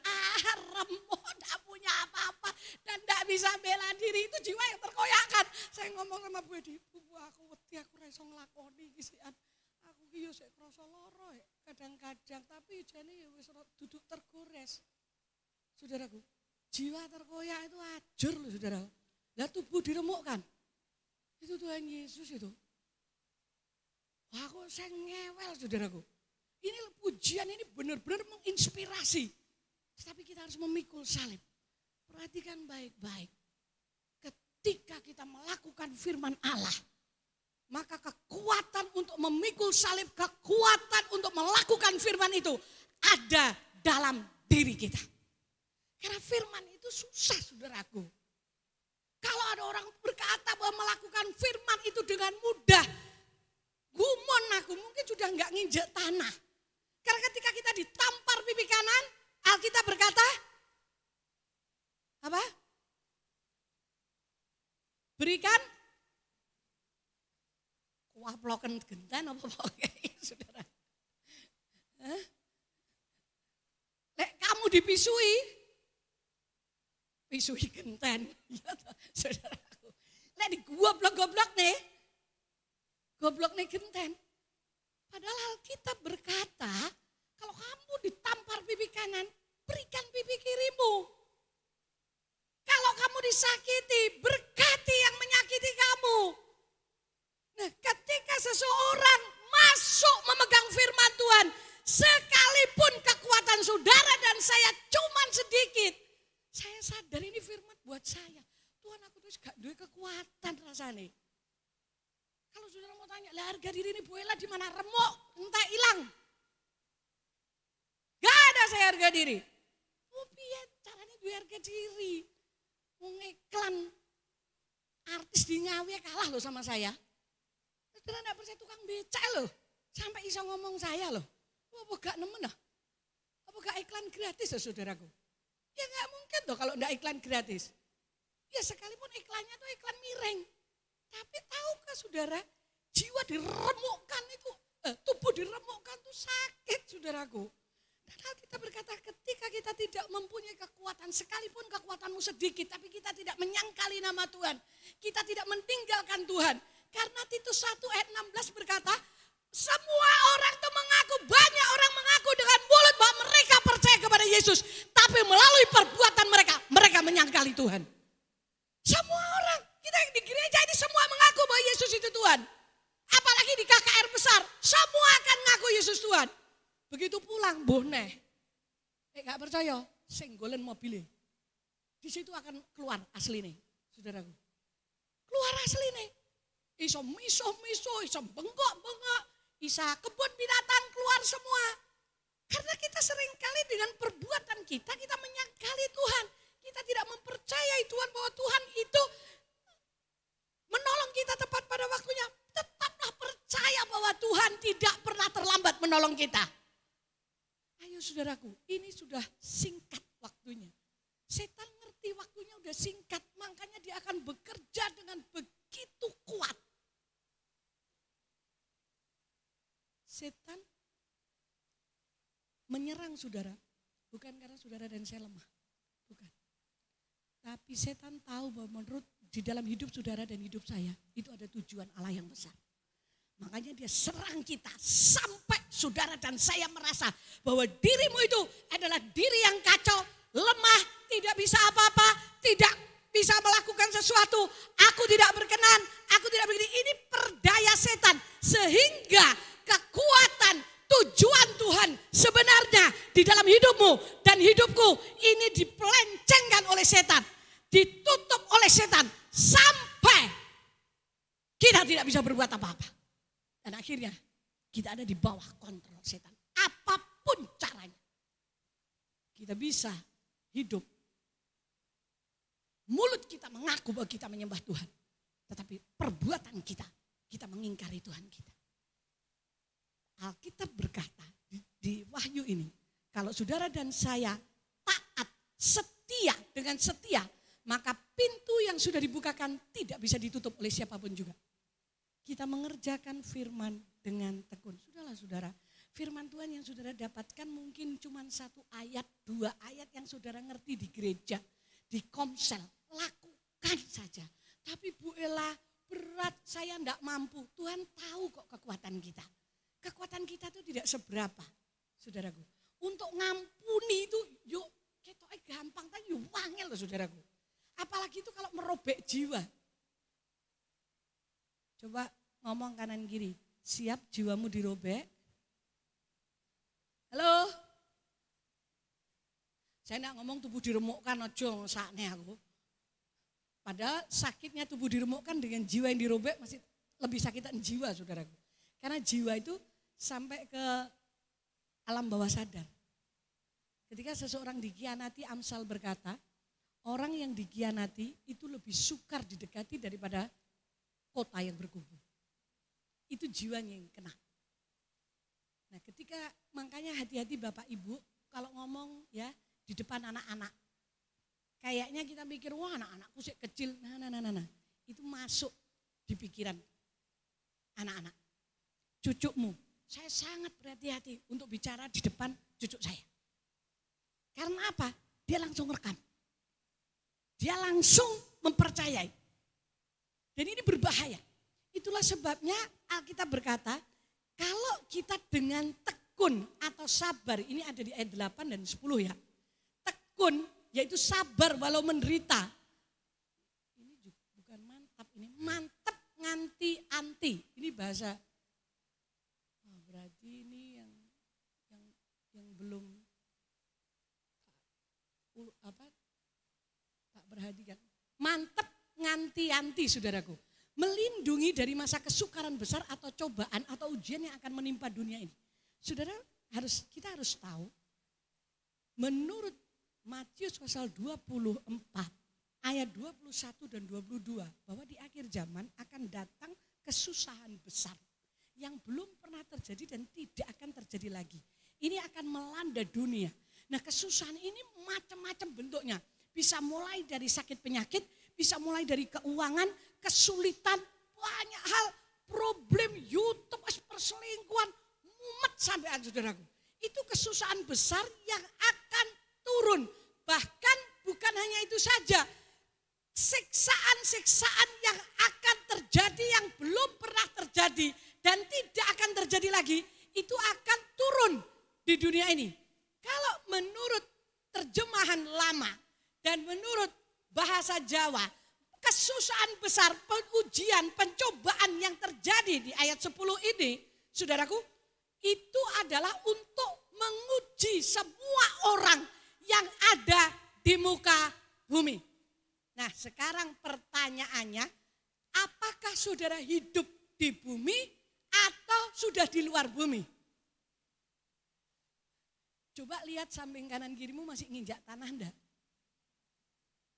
Remuk, gak punya apa-apa dan gak bisa bela diri, itu jiwa yang terkoyakkan. Saya ngomong sama Bu Edi, Bu aku wedi aku ra iso nglakoni iki sian. Aku ki yo sik krasa lara kadang-kadang, tapi jane ya wis duduk tergores. Saudaraku, jiwa terkoyak itu ajur loh saudara. Lah tubuh diremukkan. Itu Tuhan Yesus itu. Wah, aku saya ngewel saudaraku. Ini pujian ini benar-benar menginspirasi. Tapi kita harus memikul salib. Perhatikan baik-baik. Ketika kita melakukan firman Allah, maka kekuatan untuk memikul salib, kekuatan untuk melakukan firman itu ada dalam diri kita. Karena firman itu susah saudaraku. Kalau ada orang berkata bahwa melakukan firman itu dengan mudah, gumon aku mungkin sudah enggak nginjek tanah. Karena ketika kita ditampar pipi kanan, Alkitab berkata, apa? Berikan kuaploken genten apa pokoknya saudara. Lek kamu dipisui, pisui genten. Ya saudaraku. Lek digoblok-goblok nih, goblok nih genten. Padahal Alkitab berkata, kalau kamu ditampar pipi kanan, berikan pipi kirimu. Kalau kamu disakiti, berkati yang menyakiti kamu. Nah, ketika seseorang masuk memegang firman Tuhan, sekalipun kekuatan saudara dan saya cuman sedikit, saya sadar ini firman buat saya. Tuhan aku tuh gak duwe kekuatan rasanya. Kalau saudara mau tanya, lah harga diri ini Bu Ella di mana? Remuk, entah hilang. Gak ada saya harga diri. Oh piye caranya duwe harga diri? Ngiklan artis di Ngawi kalah loh sama saya. Saudara enggak percaya tukang becak loh. Sampai iso ngomong saya loh. Apa gak nemen lah? Apa gak iklan gratis loh saudaraku? Ya gak mungkin tuh kalau enggak iklan gratis. Ya sekalipun iklannya tuh iklan miring. Tapi tahukah saudara, jiwa diremukkan itu, tubuh diremukkan itu sakit saudaraku. Dan kita berkata ketika kita tidak mempunyai kekuatan, sekalipun kekuatanmu sedikit, tapi kita tidak menyangkali nama Tuhan. Kita tidak meninggalkan Tuhan. Karena Titus 1 ayat 16 berkata, semua orang itu mengaku, banyak orang mengaku dengan mulut bahwa mereka percaya kepada Yesus. Tapi melalui perbuatan mereka, mereka menyangkali Tuhan. Semua orang. Kita di gereja ini semua mengaku bahwa Yesus itu Tuhan. Apalagi di KKR besar, semua akan mengaku Yesus Tuhan. Begitu pulang, boneh. Gak percaya, senggolen mobilnya. Di situ akan keluar asli nih, saudaraku. Keluar asli nih. Iso miso, iso bengkok, isa kebun binatang keluar semua. Karena kita seringkali dengan perbuatan kita menyangkali Tuhan. Kita tidak mempercayai Tuhan bahwa Tuhan itu menolong kita tepat pada waktunya. Tetaplah percaya bahwa Tuhan tidak pernah terlambat menolong kita. Ayo saudaraku, ini sudah singkat waktunya. Setan ngerti waktunya udah singkat, makanya dia akan bekerja dengan begitu kuat. Setan menyerang saudara, bukan karena saudara dan saya lemah, bukan. Tapi setan tahu bahwa menurut di dalam hidup saudara dan hidup saya, itu ada tujuan Allah yang besar. Makanya dia serang kita sampai saudara dan saya merasa bahwa dirimu itu adalah diri yang kacau, lemah, tidak bisa apa-apa, tidak bisa melakukan sesuatu. Aku tidak berkenan, aku tidak begini. Ini perdaya setan sehingga kekuatan tujuan Tuhan sebenarnya di dalam hidupmu dan hidupku ini dipelencengkan oleh setan, ditutup oleh setan sampai kita tidak bisa berbuat apa-apa. Dan akhirnya kita ada di bawah kontrol setan. Apapun caranya kita bisa hidup. Mulut kita mengaku bahwa kita menyembah Tuhan. Tetapi perbuatan kita mengingkari Tuhan kita. Alkitab berkata di Wahyu ini, kalau saudara dan saya taat, setia dengan setia, maka pintu yang sudah dibukakan tidak bisa ditutup oleh siapapun juga. Kita mengerjakan firman dengan tekun. Sudahlah saudara, firman Tuhan yang saudara dapatkan mungkin cuma 1 ayat, 2 ayat yang saudara ngerti di gereja, di komsel. Lakukan saja. Tapi Bu Ella, berat, saya enggak mampu. Tuhan tahu kok kekuatan kita. Kekuatan kita itu tidak seberapa, saudaraku. Untuk ngampuni itu, yuk, ketoknya gampang, tapi yuk wangel loh saudaraku. Apalagi itu kalau merobek jiwa. Coba ngomong kanan kiri, siap jiwamu dirobek? Halo? Saya enggak ngomong tubuh diremukkan, ojo sakne aku. Padahal sakitnya tubuh diremukkan dengan jiwa yang dirobek masih lebih sakitan jiwa saudaraku. Karena jiwa itu sampai ke alam bawah sadar. Ketika seseorang dikhianati, Amsal berkata, orang yang dikhianati itu lebih sukar didekati daripada kota yang berkubu. Itu jiwanya yang kena. Nah ketika, makanya hati-hati Bapak Ibu kalau ngomong ya di depan anak-anak. Kayaknya kita mikir, wah anak-anakku sih kecil, nah. Itu masuk di pikiran anak-anak. Cucumu, saya sangat berhati-hati untuk bicara di depan cucu saya. Karena apa? Dia langsung rekam. Dia langsung mempercayai. Dan ini berbahaya. Itulah sebabnya Alkitab berkata, kalau kita dengan tekun atau sabar, ini ada di ayat 8 dan 10 ya. Tekun, yaitu sabar walau menderita. Ini juga bukan mantap, ini mantap nganti anti. Ini bahasa, berarti ini yang belum tak perhatikan. Mantap nganti-anti saudaraku. Melindungi dari masa kesukaran besar atau cobaan atau ujian yang akan menimpa dunia ini. Saudara, kita harus tahu, menurut Matius pasal 24 ayat 21 dan 22 bahwa di akhir zaman akan datang kesusahan besar yang belum pernah terjadi dan tidak akan terjadi lagi. Ini akan melanda dunia. Nah kesusahan ini macam-macam bentuknya. Bisa mulai dari sakit penyakit, bisa mulai dari keuangan, kesulitan, banyak hal, problem, YouTube, perselingkuhan, mumet sampai saudaraku. Itu kesusahan besar yang akan turun. Bahkan bukan hanya itu saja, siksaan-siksaan yang akan terjadi yang belum pernah terjadi dan tidak akan terjadi lagi, itu akan turun di dunia ini. Kalau menurut terjemahan lama dan menurut bahasa Jawa, kesusahan besar, ujian, pencobaan yang terjadi di ayat 10 ini, saudaraku, itu adalah untuk menguji semua orang yang ada di muka bumi. Nah, sekarang pertanyaannya, apakah saudara hidup di bumi atau sudah di luar bumi? Coba lihat samping kanan kirimu masih nginjak tanah enggak?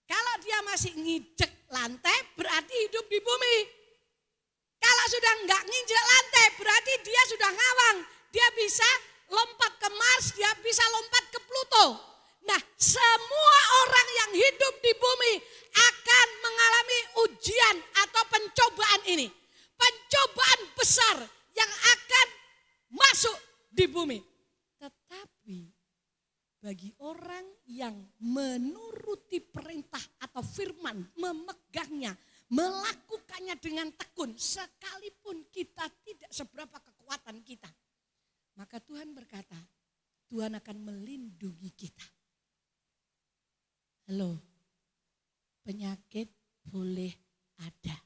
Kalau dia masih nginjek lantai berarti hidup di bumi. Kalau sudah enggak nginjek lantai berarti dia sudah ngawang. Dia bisa lompat ke Mars, dia bisa lompat ke Pluto. Nah, semua orang yang hidup di bumi akan mengalami ujian atau pencobaan ini. Pencobaan besar yang akan masuk di bumi. Tetapi bagi orang yang menuruti perintah atau firman, memegangnya, melakukannya dengan tekun, sekalipun kita tidak seberapa kekuatan kita, maka Tuhan berkata, Tuhan akan melindungi kita. Halo, penyakit boleh ada.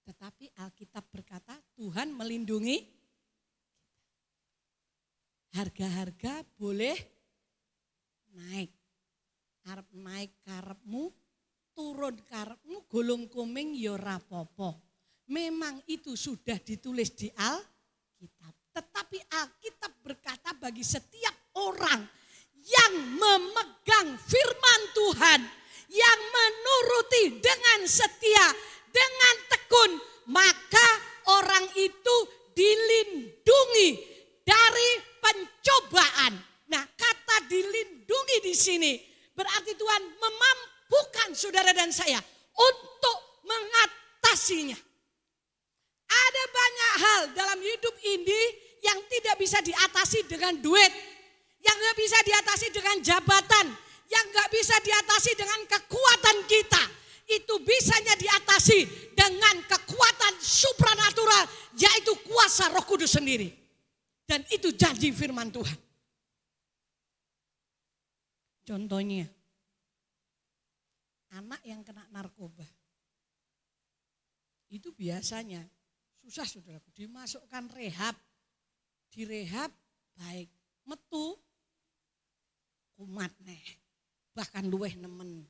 Tetapi Alkitab berkata Tuhan melindungi. Harga-harga boleh naik. Arep naik karepmu, turun karepmu, golong kuming ya ora apa-apa. Memang itu sudah ditulis di Alkitab. Tetapi Alkitab berkata bagi setiap orang yang memegang firman Tuhan, yang menuruti dengan setia, dengan tekun, maka orang itu dilindungi dari pencobaan. Nah, kata dilindungi di sini berarti Tuhan memampukan saudara dan saya untuk mengatasinya. Ada banyak hal dalam hidup ini yang tidak bisa diatasi dengan duit, yang gak bisa diatasi dengan jabatan, yang gak bisa diatasi dengan kekuatan kita. Itu bisanya diatasi dengan kekuatan supranatural, yaitu kuasa Roh Kudus sendiri. Dan itu janji firman Tuhan. Contohnya, anak yang kena narkoba. Itu biasanya susah saudaraku, dimasukkan rehab. Direhab baik, metu kumat nih, bahkan luweh nemen.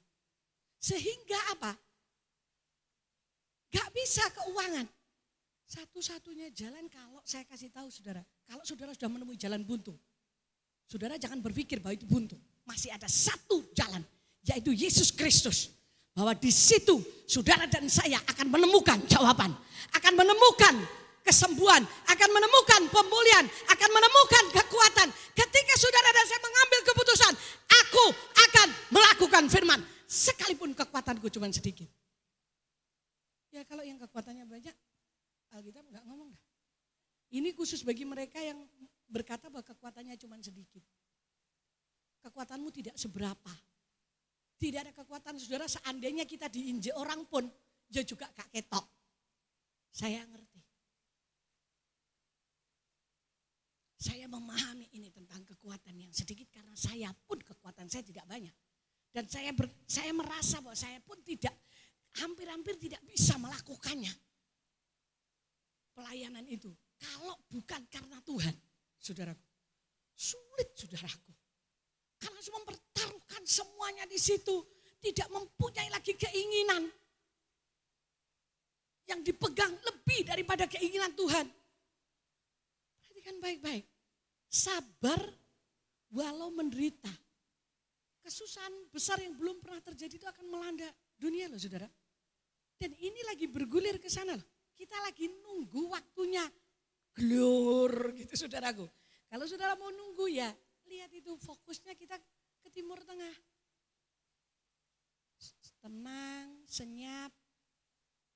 Sehingga apa? Gak bisa keuangan. Satu-satunya jalan kalau saya kasih tahu saudara, kalau saudara sudah menemui jalan buntu, saudara jangan berpikir bahwa itu buntu. Masih ada satu jalan, yaitu Yesus Kristus. Bahwa di situ saudara dan saya akan menemukan jawaban, akan menemukan kesembuhan, akan menemukan pemulihan, akan menemukan kekuatan. Ketika saudara dan saya mengambil keputusan, aku akan melakukan firman. Sekalipun kekuatanku cuma sedikit. Ya kalau yang kekuatannya banyak, Alkitab enggak ngomong dah. Ini khusus bagi mereka yang berkata bahwa kekuatannya cuma sedikit. Kekuatanmu tidak seberapa. Tidak ada kekuatan saudara, seandainya kita diinjek orang pun, dia juga gak ketok. Saya ngerti. Saya memahami ini tentang kekuatan yang sedikit karena saya pun kekuatan saya tidak banyak. Dan saya merasa bahwa saya pun tidak, hampir-hampir tidak bisa melakukannya. Pelayanan itu, kalau bukan karena Tuhan, saudaraku, sulit saudaraku. Karena harus mempertaruhkan semuanya di situ, tidak mempunyai lagi keinginan yang dipegang lebih daripada keinginan Tuhan. Perhatikan baik-baik, sabar walau menderita. Kesusahan besar yang belum pernah terjadi itu akan melanda dunia loh saudara. Dan ini lagi bergulir ke sana loh. Kita lagi nunggu waktunya glor gitu saudaraku. Kalau saudara mau nunggu ya lihat itu fokusnya kita ke Timur Tengah. Tenang, senyap,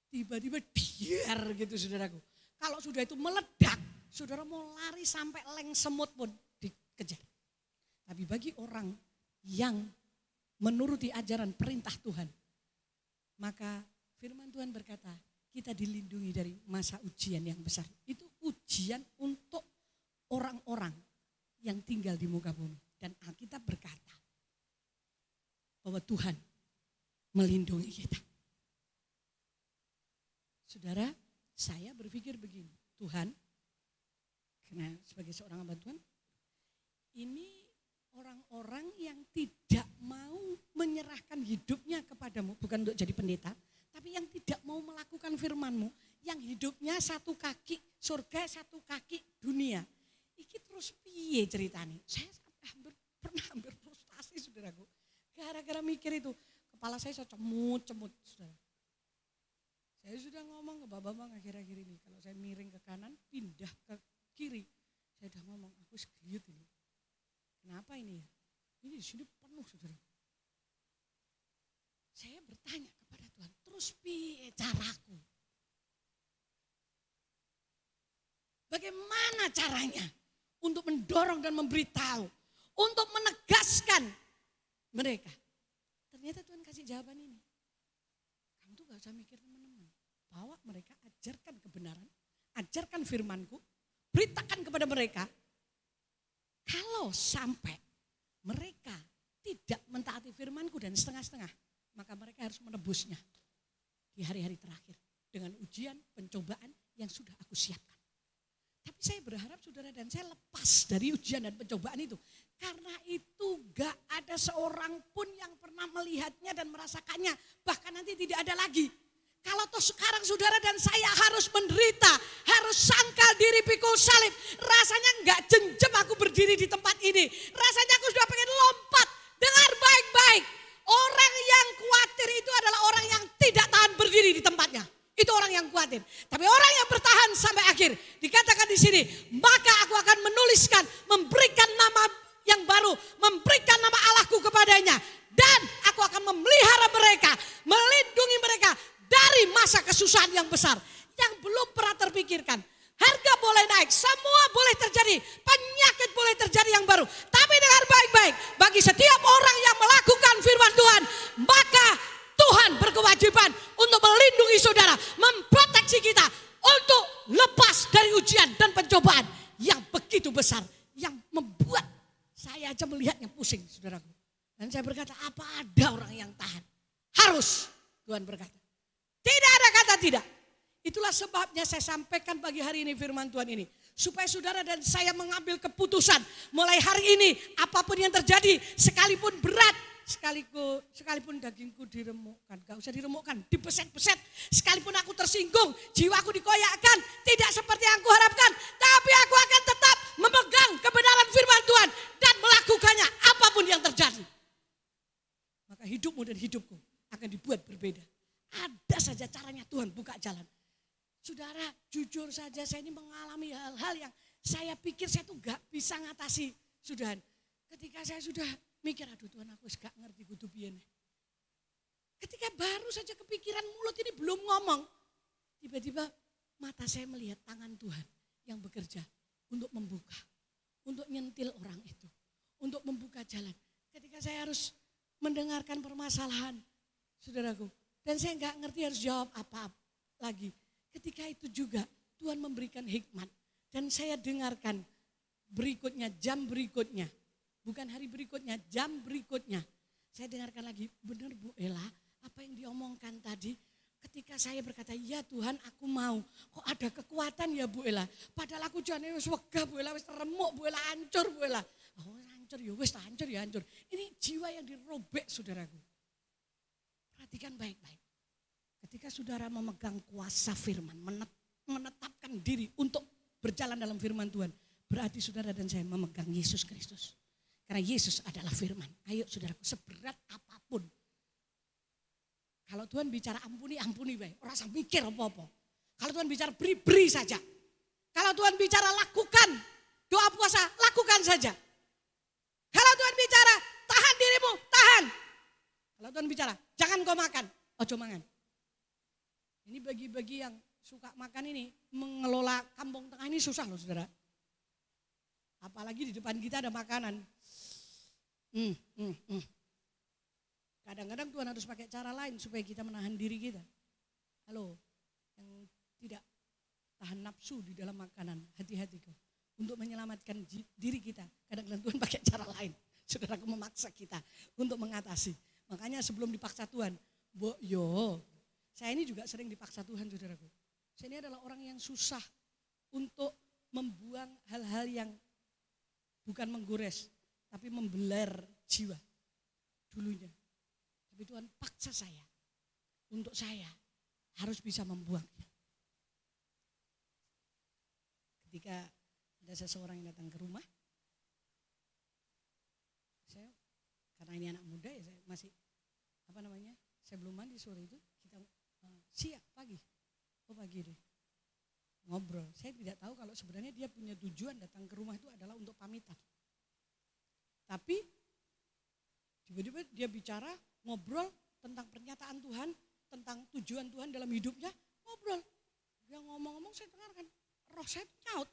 tiba-tiba biar gitu saudaraku. Kalau sudah itu meledak, saudara mau lari sampai leng semut pun dikejar. Tapi bagi orang yang menuruti ajaran perintah Tuhan, maka firman Tuhan berkata, kita dilindungi dari masa ujian yang besar. Itu ujian untuk orang-orang yang tinggal di muka bumi. Dan Alkitab berkata bahwa Tuhan melindungi kita. Saudara, saya berpikir begini, Tuhan, karena sebagai seorang hamba Tuhan, ini orang-orang yang tidak mau menyerahkan hidupnya kepadamu, bukan untuk jadi pendeta, tapi yang tidak mau melakukan firman-Mu, yang hidupnya satu kaki surga, satu kaki dunia. Iki terus piye ceritanya? Saya hampir frustasi, saudaraku. Gara-gara mikir itu, kepala saya cemut-cemut, saudara. Saya sudah ngomong ke Bapak akhir-akhir ini, kalau saya miring ke kanan, pindah ke kiri. Saya sudah ngomong, aku segeliut ini. Kenapa ini ya? Ini di sini penuh, saudara. Saya bertanya kepada Tuhan, terus piye caraku? Bagaimana caranya untuk mendorong dan memberitahu, untuk menegaskan mereka? Ternyata Tuhan kasih jawaban ini. Kamu tuh gak usah mikir teman-teman. Bawa mereka, ajarkan kebenaran, ajarkan firmanku, beritakan kepada mereka. Kalau sampai mereka tidak mentaati firmanku dan setengah-setengah, maka mereka harus menebusnya di hari-hari terakhir dengan ujian, pencobaan yang sudah aku siapkan. Tapi saya berharap saudara dan saya lepas dari ujian dan pencobaan itu. Karena itu gak ada seorang pun yang pernah melihatnya dan merasakannya. Bahkan nanti tidak ada lagi. Kalau toh sekarang saudara dan saya harus menderita, harus sangkal diri pikul salib. Rasanya gak jenjem aku berdiri di tempat ini. Rasanya aku sudah pengen lompat. Dengar baik-baik. Orang yang khawatir itu adalah orang yang tidak tahan berdiri di tempatnya. Itu orang yang khawatir. Tapi orang yang bertahan sampai akhir. Dikatakan di sini, maka aku akan menuliskan, memberikan nama yang baru, memberikan nama Allahku kepadanya. Dan aku akan memelihara mereka, melindungi mereka dari masa kesusahan yang besar. Yang belum pernah terpikirkan. Harga boleh naik, semua boleh terjadi, penyakit boleh terjadi yang baru. Tapi dengar baik-baik, bagi setiap orang yang melakukan firman Tuhan, maka Tuhan berkewajiban untuk melindungi saudara, memproteksi kita untuk lepas dari ujian dan pencobaan yang begitu besar, yang membuat saya aja melihatnya pusing, saudaraku. Dan saya berkata, apa ada orang yang tahan? Harus, Tuhan berkata. Tidak ada kata tidak. Itulah sebabnya saya sampaikan pagi hari ini firman Tuhan ini. Supaya saudara dan saya mengambil keputusan. Mulai hari ini apapun yang terjadi, sekalipun berat, sekalipun dagingku diremukkan. Gak usah diremukkan, dibeset-beset. Sekalipun aku tersinggung, jiwaku dikoyakkan. Tidak seperti yang aku harapkan. Tapi aku akan tetap memegang kebenaran firman Tuhan. Dan melakukannya apapun yang terjadi. Maka hidupmu dan hidupku akan dibuat berbeda. Ada saja caranya Tuhan buka jalan. Saudara, jujur saja saya ini mengalami hal-hal yang saya pikir saya tuh gak bisa ngatasi. Sudah, ketika saya sudah mikir, aduh Tuhan aku gak ngerti kudu piye. Ketika baru saja kepikiran mulut ini belum ngomong. Tiba-tiba mata saya melihat tangan Tuhan yang bekerja untuk membuka. Untuk nyentil orang itu. Untuk membuka jalan. Ketika saya harus mendengarkan permasalahan saudaraku. Dan saya gak ngerti harus jawab apa lagi. Ketika itu juga Tuhan memberikan hikmat. Dan saya dengarkan berikutnya, jam berikutnya. Bukan hari berikutnya, jam berikutnya. Saya dengarkan lagi, benar Bu Ella, apa yang diomongkan tadi. Ketika saya berkata, ya Tuhan aku mau. Kok ada kekuatan ya Bu Ella. Padahal aku jangan wis wegah Bu Ella, wis remuk Bu Ella, hancur Bu Ella. Oh hancur ya wis, hancur ya hancur. Ini jiwa yang dirobek saudaraku. Perhatikan baik-baik. Ketika saudara memegang kuasa firman, menetapkan diri untuk berjalan dalam firman Tuhan. Berarti saudara dan saya memegang Yesus Kristus. Karena Yesus adalah firman. Ayo saudaraku, seberat apapun. Kalau Tuhan bicara ampuni, ampuni baik. Orang usah mikir apa-apa. Kalau Tuhan bicara beri saja. Kalau Tuhan bicara lakukan doa puasa, lakukan saja. Kalau Tuhan bicara tahan dirimu, tahan. Kalau Tuhan bicara jangan kau makan, ojo mangan. Ini bagi-bagi yang suka makan ini, mengelola kampung tengah ini susah loh saudara. Apalagi di depan kita ada makanan. Kadang-kadang Tuhan harus pakai cara lain supaya kita menahan diri kita. Halo, yang tidak tahan nafsu di dalam makanan, hati-hati kau. Untuk menyelamatkan diri kita, kadang-kadang Tuhan pakai cara lain. Saudaraku memaksa kita untuk mengatasi. Makanya sebelum dipaksa Tuhan, saya ini juga sering dipaksa Tuhan saudaraku. Saya ini adalah orang yang susah untuk membuang hal-hal yang bukan menggores. tapi membeler jiwa dulunya. Tapi Tuhan paksa saya, untuk saya harus bisa membuangnya. Ketika ada seseorang yang datang ke rumah, saya karena ini anak muda ya, saya masih saya belum mandi sore itu, kita siap pagi, pagi deh ngobrol. Saya tidak tahu kalau sebenarnya dia punya tujuan datang ke rumah itu adalah untuk pamitan. Tapi tiba-tiba dia bicara, ngobrol tentang pernyataan Tuhan, tentang tujuan Tuhan dalam hidupnya, ngobrol. Dia ngomong-ngomong saya dengarkan, roh saya nyaut.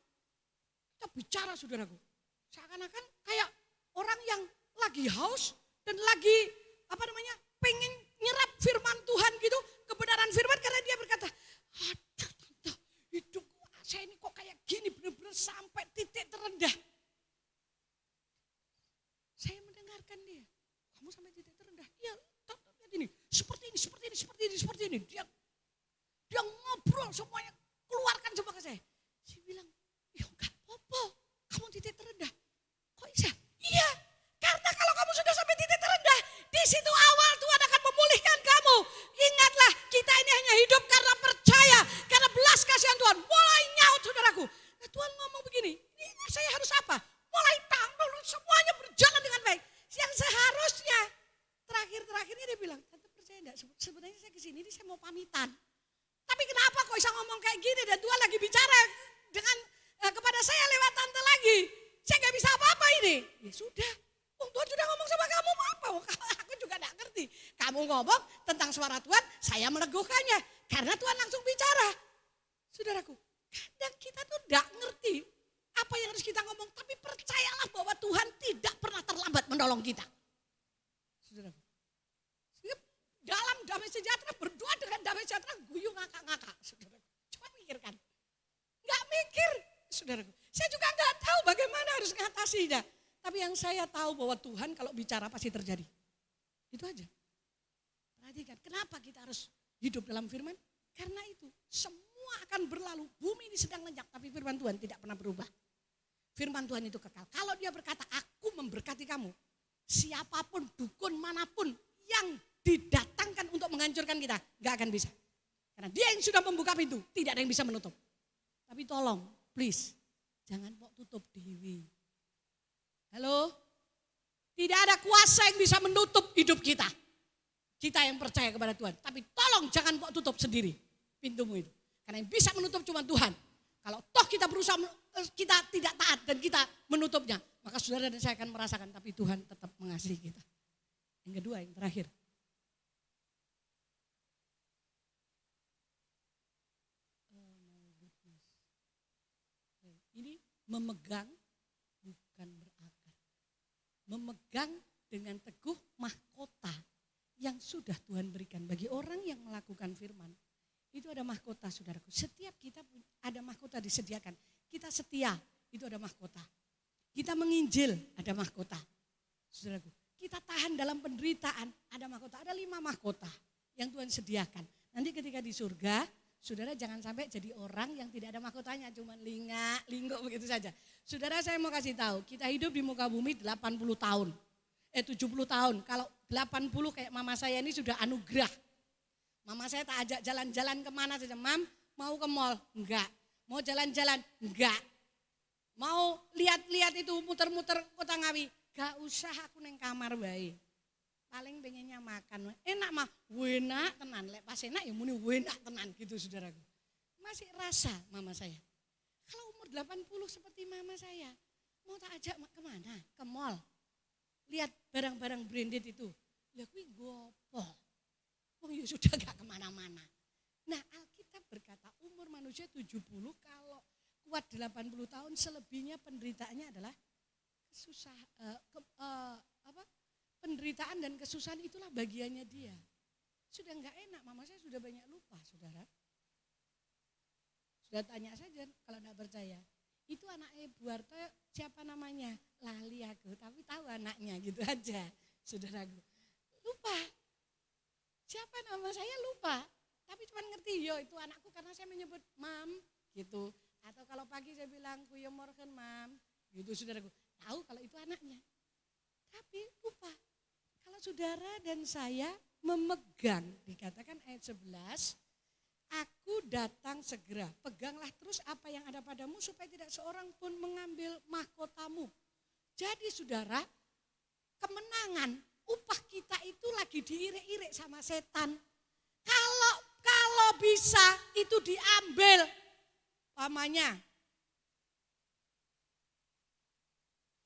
Kita bicara saudaraku, seakan-akan kayak orang yang lagi haus dan lagi pengen nyerap firman Tuhan gitu, kebenaran firman, karena dia berkata, aduh tante, hidup saya ini kok kayak gini, benar-benar sampai titik terendah. Saya mendengarkan dia, kamu sampai titik terendah, dia lihat ini, seperti ini. Dia ngobrol semuanya, keluarkan semua ke saya. Saya bilang, ya enggak apa-apa, kamu titik terendah. Kok bisa? Iya, karena kalau kamu sudah sampai titik terendah, di situ awal Tuhan akan memulihkan kamu. Ingatlah, kita ini hanya hidup karena percaya, karena belas kasihan Tuhan. Mulai nyaut saudaraku. Nah, Tuhan ngomong begini, ini saya harus apa? Mulai tampil, semuanya berjalan dengan baik. Yang seharusnya, terakhir-terakhirnya dia bilang, tante percaya enggak? Sebenarnya saya kesini, ini saya mau pamitan. Tapi kenapa kok bisa ngomong kayak gini, dan Tuhan lagi bicara dengan kepada saya lewat tante lagi. Saya gak bisa apa-apa ini. Ya sudah, Tuhan sudah ngomong sama kamu, mau apa? Aku juga gak ngerti. Kamu ngomong tentang suara Tuhan, saya meneguhkannya. Karena Tuhan langsung bicara. Saudaraku, kadang kita tuh gak ngerti apa yang harus kita ngomong. Tapi percayalah bahwa Tuhan tidak pernah terlambat menolong kita. Saudaraku, dalam damai sejahtera, berdoa dengan damai sejahtera, guyu ngakak-ngakak. Saudaraku, coba pikirkan. Gak mikir, saudaraku. Saya juga gak tahu bagaimana harus mengatasinya. Tapi yang saya tahu bahwa Tuhan kalau bicara pasti terjadi. Itu aja. Perhatikan, kenapa kita harus hidup dalam firman? Karena itu, semua akan berlalu. Bumi ini sedang lenyap, tapi firman Tuhan tidak pernah berubah. Firman Tuhan itu kekal. Kalau dia berkata, aku memberkati kamu. Siapapun, dukun manapun yang didatangkan untuk menghancurkan kita, gak akan bisa. Karena dia yang sudah membuka pintu, tidak ada yang bisa menutup. Tapi tolong, please, jangan mau tutup diri. Halo? Tidak ada kuasa yang bisa menutup hidup kita. Kita yang percaya kepada Tuhan. Tapi tolong jangan mau tutup sendiri pintumu itu. Karena yang bisa menutup cuma Tuhan. Kalau toh kita berusaha, kita tidak taat dan kita menutupnya, maka saudara dan saya akan merasakan, tapi Tuhan tetap mengasihi kita. Yang kedua, yang terakhir. Ini memegang bukan berakar. Memegang dengan teguh mahkota yang sudah Tuhan berikan bagi orang yang melakukan firman. Itu ada mahkota saudaraku. Setiap kita ada mahkota disediakan. Kita setia, itu ada mahkota. Kita menginjil, ada mahkota. Saudaraku, kita tahan dalam penderitaan, ada mahkota. Ada 5 mahkota yang Tuhan sediakan. Nanti ketika di surga, saudara jangan sampai jadi orang yang tidak ada mahkotanya, cuma linggok begitu saja. Saudara, saya mau kasih tahu, kita hidup di muka bumi 80 tahun. 70 tahun. Kalau 80 kayak mama saya ini sudah anugerah. Mama saya tak ajak jalan-jalan kemana saja. Mam, mau ke mall? Enggak. Mau jalan-jalan? Enggak. Mau lihat-lihat itu muter-muter Kota Ngawi? Gak usah, aku neng kamar bae. Paling pengennya makan. Enak mah, enak tenan. Lek pas enak ya muni enak tenan gitu saudaraku. Masih rasa mama saya. Kalau umur 80 seperti mama saya, mau tak ajak kemana? Ke mall. Lihat barang-barang branded itu. Lah kuwi gopo. Wong ya sudah gak kemana-mana. Nah, Alkitab berkata umur manusia 70, kalau kuat 80 tahun, selebihnya penderitaannya adalah penderitaan dan kesusahan, itulah bagiannya dia. Sudah enggak enak, mama saya sudah banyak lupa, saudara. Sudah tanya saja kalau enggak percaya. Itu anak Ibu Harto, siapa namanya? Lali aku, tapi tahu anaknya gitu aja, saudaraku. Lupa. Siapa nama saya lupa. Tapi cuma ngerti, yo itu anakku karena saya menyebut mam gitu. Atau kalau pagi saya bilang kuyo morgen mam, gitu saudaraku. Tahu kalau itu anaknya. Tapi lupa, kalau saudara dan saya memegang, dikatakan ayat 11, aku datang segera, peganglah terus apa yang ada padamu supaya tidak seorang pun mengambil mahkotamu. Jadi saudara, kemenangan, upah kita itu lagi diirik-irik sama setan. Kalau bisa itu diambil, pamannya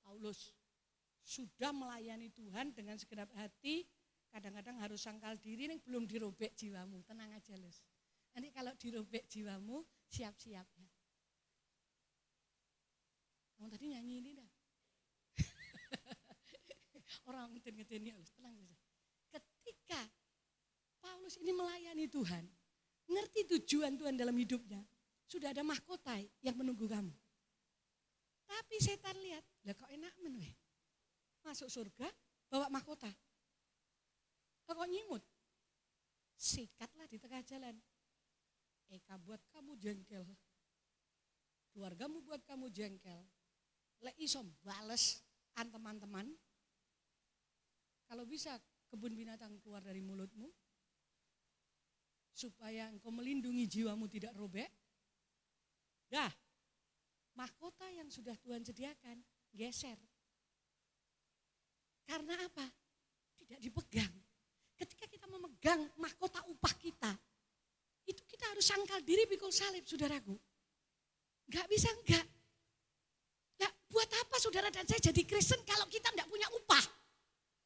Paulus sudah melayani Tuhan dengan segenap hati, kadang-kadang harus sangkal diri, ini belum dirobek jiwamu, tenang aja Lus. Nanti kalau dirobek jiwamu, siap-siap ya. Kamu tadi nyanyi ini dah. Orang ngeten-ngeten ya, tenang aja. Ketika Paulus ini melayani Tuhan, ngerti tujuan Tuhan dalam hidupnya, sudah ada mahkota yang menunggu kamu. Tapi setan lihat, lah kok enak menwe. Masuk surga, bawa mahkota. Kok nyimut? Sikatlah di tengah jalan. Eka buat kamu jengkel. Keluargamu buat kamu jengkel. Lek iso bales teman-teman. Kalau bisa kebun binatang keluar dari mulutmu. Supaya engkau melindungi jiwamu tidak robek. Dah, mahkota yang sudah Tuhan sediakan geser. Karena apa? Tidak dipegang. Ketika kita memegang mahkota upah kita, itu kita harus sangkal diri pikul salib, saudaraku. Enggak bisa enggak. Nah, buat apa saudara dan saya jadi Kristen kalau kita enggak punya upah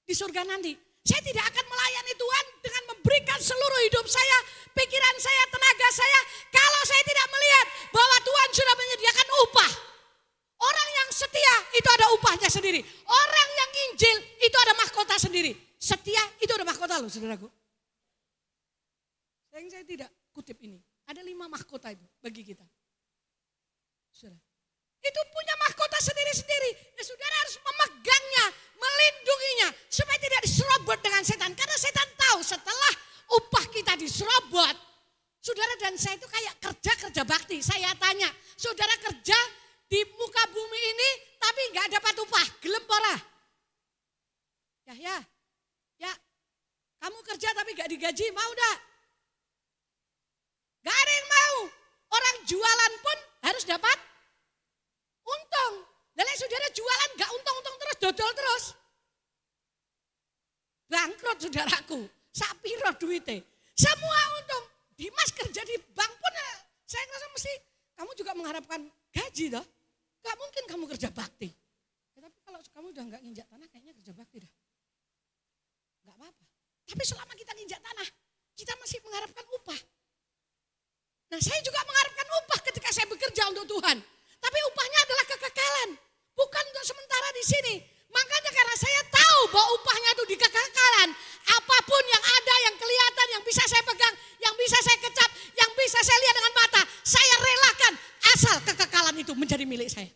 di surga nanti? Saya tidak akan melayani Tuhan dengan memberikan seluruh hidup saya, pikiran saya, tenaga saya, kalau saya tidak melihat bahwa Tuhan sudah menyediakan upah. Orang yang setia itu ada upahnya sendiri. Orang yang nginjil itu ada mahkota sendiri. Setia itu ada mahkota loh, saudaraku. Saya tidak kutip ini. Ada 5 mahkota itu bagi kita. Saudara. Itu punya mahkota sendiri-sendiri. Ya, saudara harus memegangnya, melindunginya. Supaya tidak diserobot dengan setan. Karena setan tahu setelah upah kita diserobot. Saudara dan saya itu kayak kerja bakti. Saya tanya, saudara kerja di muka bumi ini tapi gak dapat upah. Gelem ora? Ya. Kamu kerja tapi gak digaji, mau dak? Gak ada yang mau. Orang jualan pun harus dapat untung. Lalu saudara jualan gak untung-untung terus, dodol terus. Bangkrut saudaraku. Sapiro duitnya. Semua untung. Dimas kerja di bank pun saya ngerasa mesti kamu juga mengharapkan gaji toh. Gak mungkin kamu kerja bakti. Ya, tapi kalau kamu udah gak nginjak tanah kayaknya kerja bakti dah. Gak apa-apa. Tapi selama kita nginjak tanah, kita masih mengharapkan upah. Nah, saya juga mengharapkan upah ketika saya bekerja untuk Tuhan. Tapi upahnya adalah kekekalan. Bukan untuk sementara di sini. Makanya karena saya tahu bahwa upahnya itu di kekekalan. Apapun yang ada, yang kelihatan, yang bisa saya pegang, yang bisa saya kecap, yang bisa saya lihat dengan mata. Saya relakan asal kekekalan itu menjadi milik saya.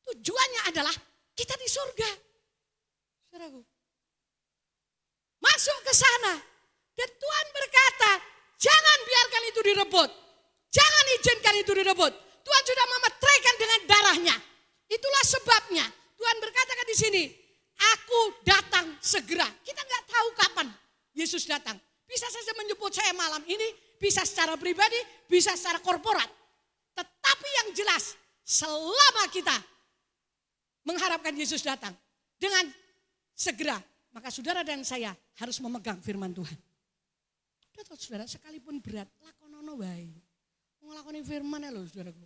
Tujuannya adalah kita di surga. Saudaraku. Masuk ke sana. Dan Tuhan berkata, jangan biarkan itu direbut. Jangan izinkan itu direbut. Tuhan sudah memeteraikan dengan darahnya. Itulah sebabnya Tuhan berkatakan di sini, aku datang segera. Kita nggak tahu kapan Yesus datang. Bisa saja menjemput saya malam ini, bisa secara pribadi, bisa secara korporat. Tetapi yang jelas, selama kita mengharapkan Yesus datang dengan segera, maka saudara dan saya harus memegang firman Tuhan. Betul saudara, sekalipun berat, lakonono wae. Ngelakoni firman ya loh saudaraku.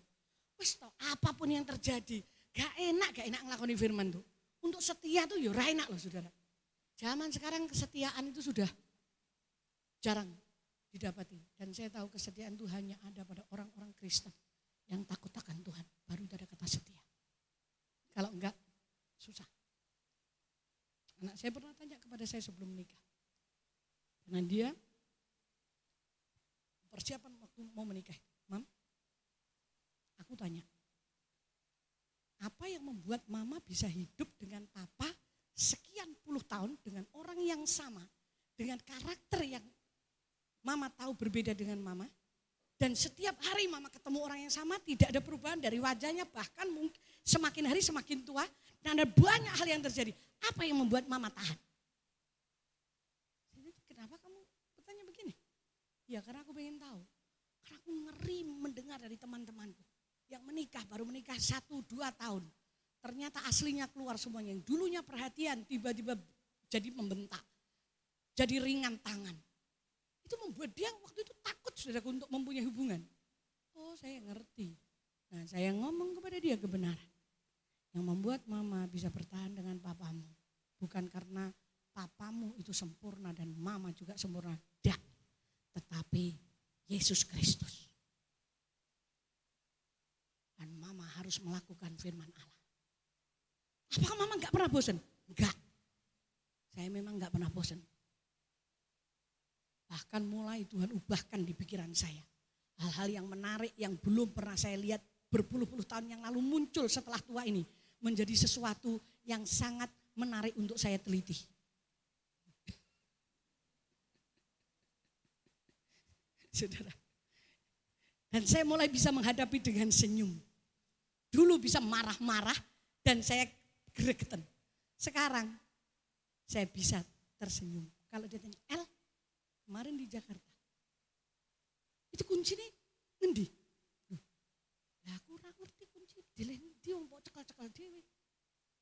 Wes toh, apapun yang terjadi, gak enak ngelakoni firman tuh. Untuk setia tuh ya enak loh saudara. Zaman sekarang kesetiaan itu sudah jarang didapati. Dan saya tahu kesetiaan itu hanya ada pada orang-orang Kristen yang takut akan Tuhan. Baru ada kata setia. Kalau enggak, susah. Anak saya pernah tanya kepada saya sebelum menikah. Karena dia persiapan waktu mau menikah. Mam, aku tanya, apa yang membuat mama bisa hidup dengan papa sekian puluh tahun dengan orang yang sama, dengan karakter yang mama tahu berbeda dengan mama, dan setiap hari mama ketemu orang yang sama, tidak ada perubahan dari wajahnya, bahkan mungkin semakin hari semakin tua, dan ada banyak hal yang terjadi. Apa yang membuat mama tahan? Kenapa kamu bertanya begini? Ya karena aku pengen tahu. Karena aku ngeri mendengar dari teman-temanku. Yang menikah, baru menikah 1-2 tahun. Ternyata aslinya keluar semuanya. Yang dulunya perhatian, tiba-tiba jadi membentak. Jadi ringan tangan. Itu membuat dia waktu itu takut saudaraku untuk mempunyai hubungan. Oh saya ngerti. Nah saya ngomong kepada dia kebenaran. Yang membuat mama bisa bertahan dengan papamu. Bukan karena papamu itu sempurna dan mama juga sempurna. Tidak. Tetapi Yesus Kristus. Dan mama harus melakukan firman Allah. Apakah mama gak pernah bosan? Enggak. Saya memang gak pernah bosan. Bahkan mulai Tuhan ubahkan di pikiran saya. Hal-hal yang menarik yang belum pernah saya lihat berpuluh-puluh tahun yang lalu muncul setelah tua ini. Menjadi sesuatu yang sangat menarik untuk saya teliti. Saudara. Dan saya mulai bisa menghadapi dengan senyum. Dulu bisa marah-marah dan saya gregetan. Sekarang saya bisa tersenyum. Kalau dia tanya, El, kemarin di Jakarta. Itu kuncinya ngendi? Lah aku ora ngerti kunci. Dilen ndi wong kok cekel-cekel dhewe.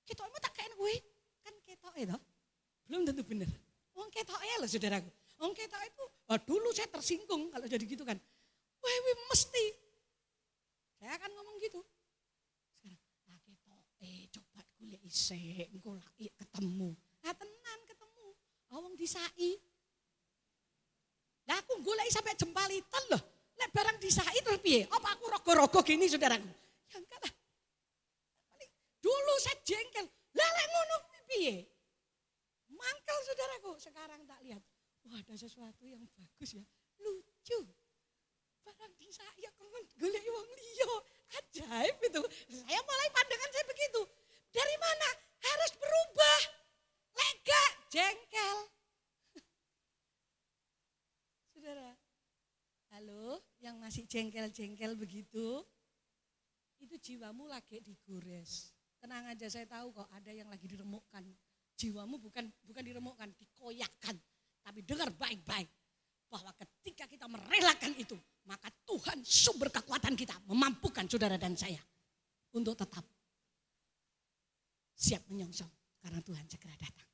Ketokmu tak kayak kowe, kan ketoke to. Belum tentu benar. Wong ketoke lho saudaraku. Wong ketoke itu dulu saya tersinggung kalau jadi gitu kan. Wewe mesti. Saya akan ngomong gitu. Sekarang ketoke coba golek isik engko lak ketemu. Ah tenan ketemu. Wong disai. Lah aku golek sampai jempalitan loh. Lek barang disai terus piye? Apa aku rogo-rogo gini saudaraku? Ya enggak lah. Dulu saya jengkel. Lah lek ngono piye? Mangkel saudaraku. Sekarang tak lihat. Wah ada sesuatu yang bagus ya. Lucu. Barang disai ya kon golek wong liya. Ajaib itu. Saya mulai pandangan saya begitu. Dari mana? Harus berubah. Lega, jengkel. Saudara, halo yang masih jengkel-jengkel begitu, itu jiwamu lagi digores. Tenang aja saya tahu kok ada yang lagi diremukkan. Jiwamu bukan diremukkan, dikoyakkan. Tapi dengar baik-baik bahwa ketika kita merelakan itu, maka Tuhan sumber kekuatan kita memampukan saudara dan saya untuk tetap siap menyongsong karena Tuhan segera datang.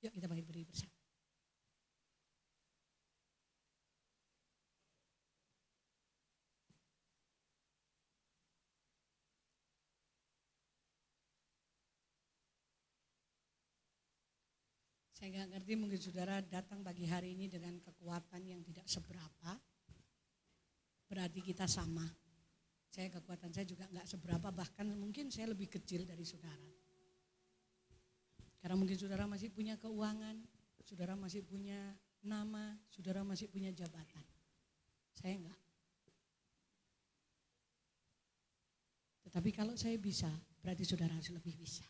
Yuk kita berdiri bersama. Saya nggak ngerti mungkin saudara datang pagi hari ini dengan kekuatan yang tidak seberapa. Berarti kita sama. Kekuatan saya juga nggak seberapa, bahkan mungkin saya lebih kecil dari saudara. Karena mungkin saudara masih punya keuangan, saudara masih punya nama, saudara masih punya jabatan. Saya enggak. Tetapi kalau saya bisa, berarti saudara harus lebih bisa.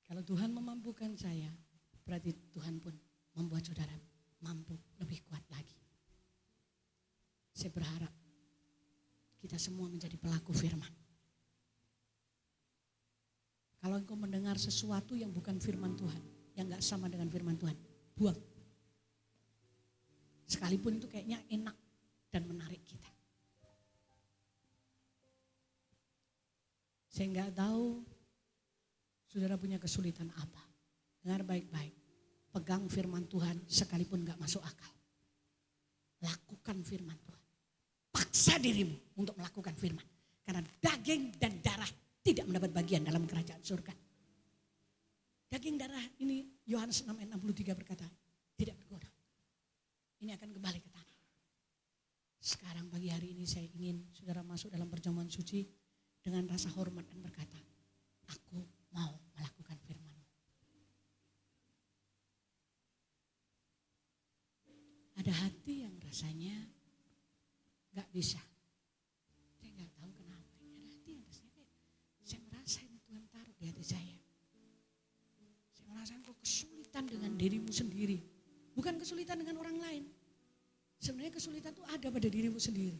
Kalau Tuhan memampukan saya, berarti Tuhan pun membuat saudara mampu lebih kuat lagi. Saya berharap kita semua menjadi pelaku firman. Kalau engkau mendengar sesuatu yang bukan firman Tuhan, yang gak sama dengan firman Tuhan, buang. Sekalipun itu kayaknya enak dan menarik kita. Saya gak tahu saudara punya kesulitan apa. Dengar baik-baik. Pegang firman Tuhan sekalipun gak masuk akal. Lakukan firman Tuhan. Paksa dirimu untuk melakukan firman. Karena daging dan darah tidak mendapat bagian dalam kerajaan surga. Daging darah ini Yohanes 6 ayat 63 berkata, tidak berguna. Ini akan kembali ke tanah. Sekarang pagi hari ini saya ingin saudara masuk dalam perjamuan suci dengan rasa hormat dan berkata, aku mau melakukan firman-Mu. Ada hati yang rasanya gak bisa. Saya gak tahu kenapa. Ada hati yang rasanya kayak, saya merasa ini Tuhan taruh di hati saya. Saya merasa kok kesulitan dengan dirimu sendiri. Bukan kesulitan dengan orang lain. Sebenarnya kesulitan itu ada pada dirimu sendiri.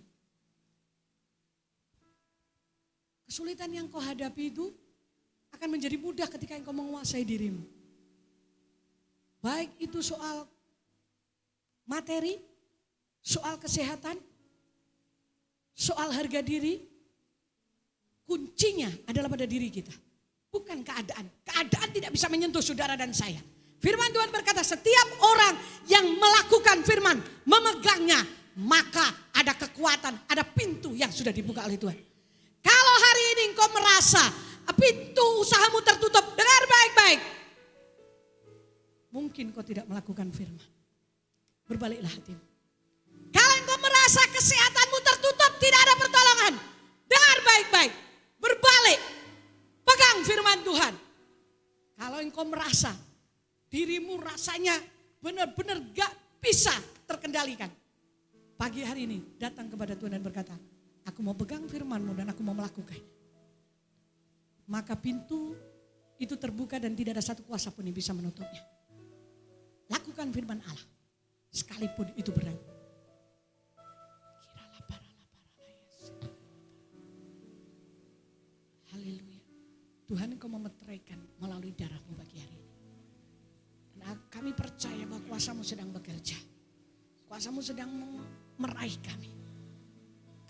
Kesulitan yang kau hadapi itu akan menjadi mudah ketika engkau menguasai dirimu. Baik itu soal materi, soal kesehatan, soal harga diri, kuncinya adalah pada diri kita. Bukan keadaan. Keadaan tidak bisa menyentuh saudara dan saya. Firman Tuhan berkata setiap orang yang melakukan firman, memegangnya, maka ada kekuatan, ada pintu yang sudah dibuka oleh Tuhan. Kalau hari ini engkau merasa pintu usahamu tertutup, dengar baik-baik. Mungkin kau tidak melakukan firman. Berbaliklah hatimu. Kalau engkau merasa kesehatanmu tertutup, tidak ada pertolongan, dengar baik-baik. Berbalik, pegang firman Tuhan. Kalau engkau merasa dirimu rasanya benar-benar gak bisa terkendalikan. Pagi hari ini datang kepada Tuhan dan berkata, aku mau pegang firman-Mu dan aku mau melakukan. Maka pintu itu terbuka dan tidak ada satu kuasa pun yang bisa menutupnya. Lakukan firman Allah, sekalipun itu berat. Haleluya. Tuhan engkau memeteraikan melalui darah-Mu pagi hari ini. Dan kami percaya bahwa kuasa-Mu sedang bekerja. Kuasa-Mu sedang meraih kami.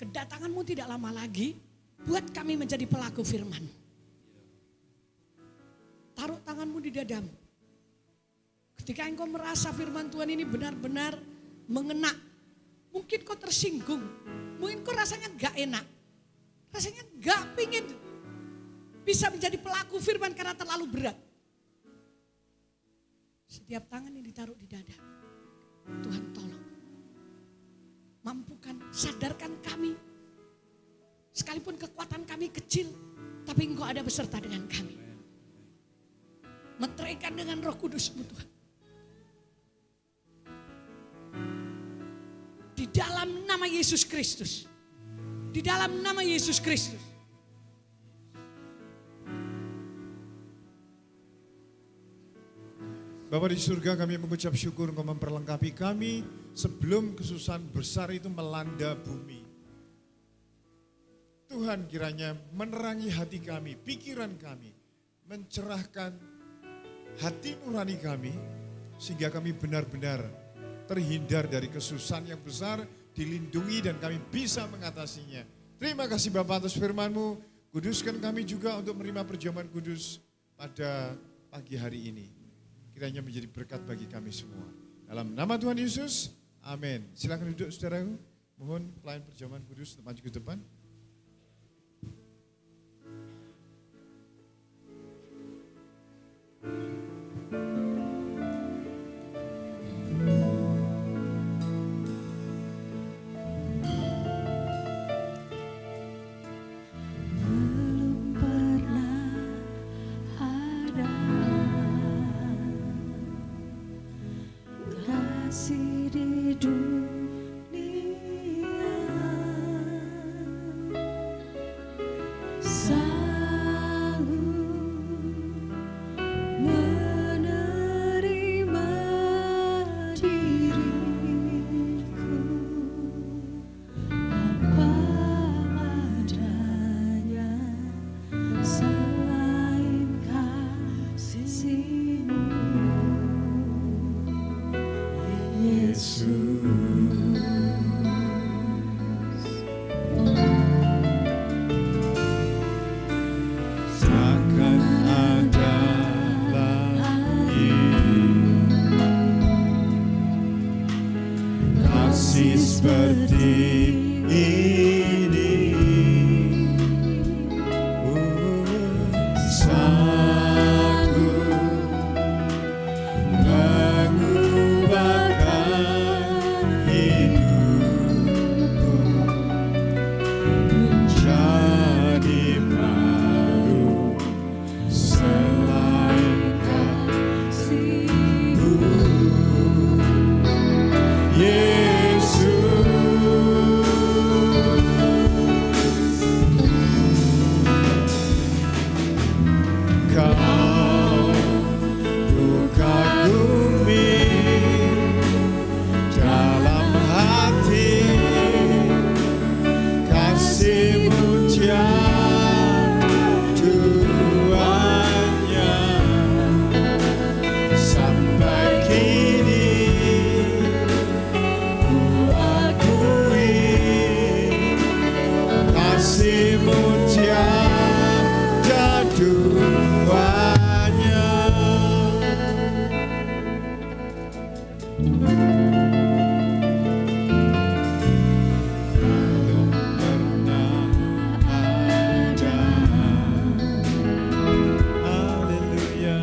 Kedatangan-Mu tidak lama lagi buat kami menjadi pelaku firman. Taruh tangan-Mu di dadamu. Ketika engkau merasa firman Tuhan ini benar-benar mengena. Mungkin kau tersinggung. Mungkin kau rasanya gak enak. Rasanya gak pingin bisa menjadi pelaku firman karena terlalu berat. Setiap tangan yang ditaruh di dada, Tuhan tolong. Mampukan, sadarkan kami. Sekalipun kekuatan kami kecil, tapi Engkau ada beserta dengan kami. Meteraikan dengan Roh Kudus-Mu Tuhan. Di dalam nama Yesus Kristus. Di dalam nama Yesus Kristus. Bapa di surga, kami mengucap syukur Engkau memperlengkapi kami sebelum kesusahan besar itu melanda bumi. Tuhan kiranya menerangi hati kami, pikiran kami, mencerahkan hati nurani kami sehingga kami benar-benar terhindar dari kesusahan yang besar, dilindungi dan kami bisa mengatasinya. Terima kasih Bapa atas firman-Mu, kuduskan kami juga untuk menerima perjamuan kudus pada pagi hari ini. Kiranya menjadi berkat bagi kami semua. Dalam nama Tuhan Yesus, amin. Silakan duduk saudaraku. Mohon pelayan perjamuan kudus untuk maju ke depan. Yesus. Haleluya,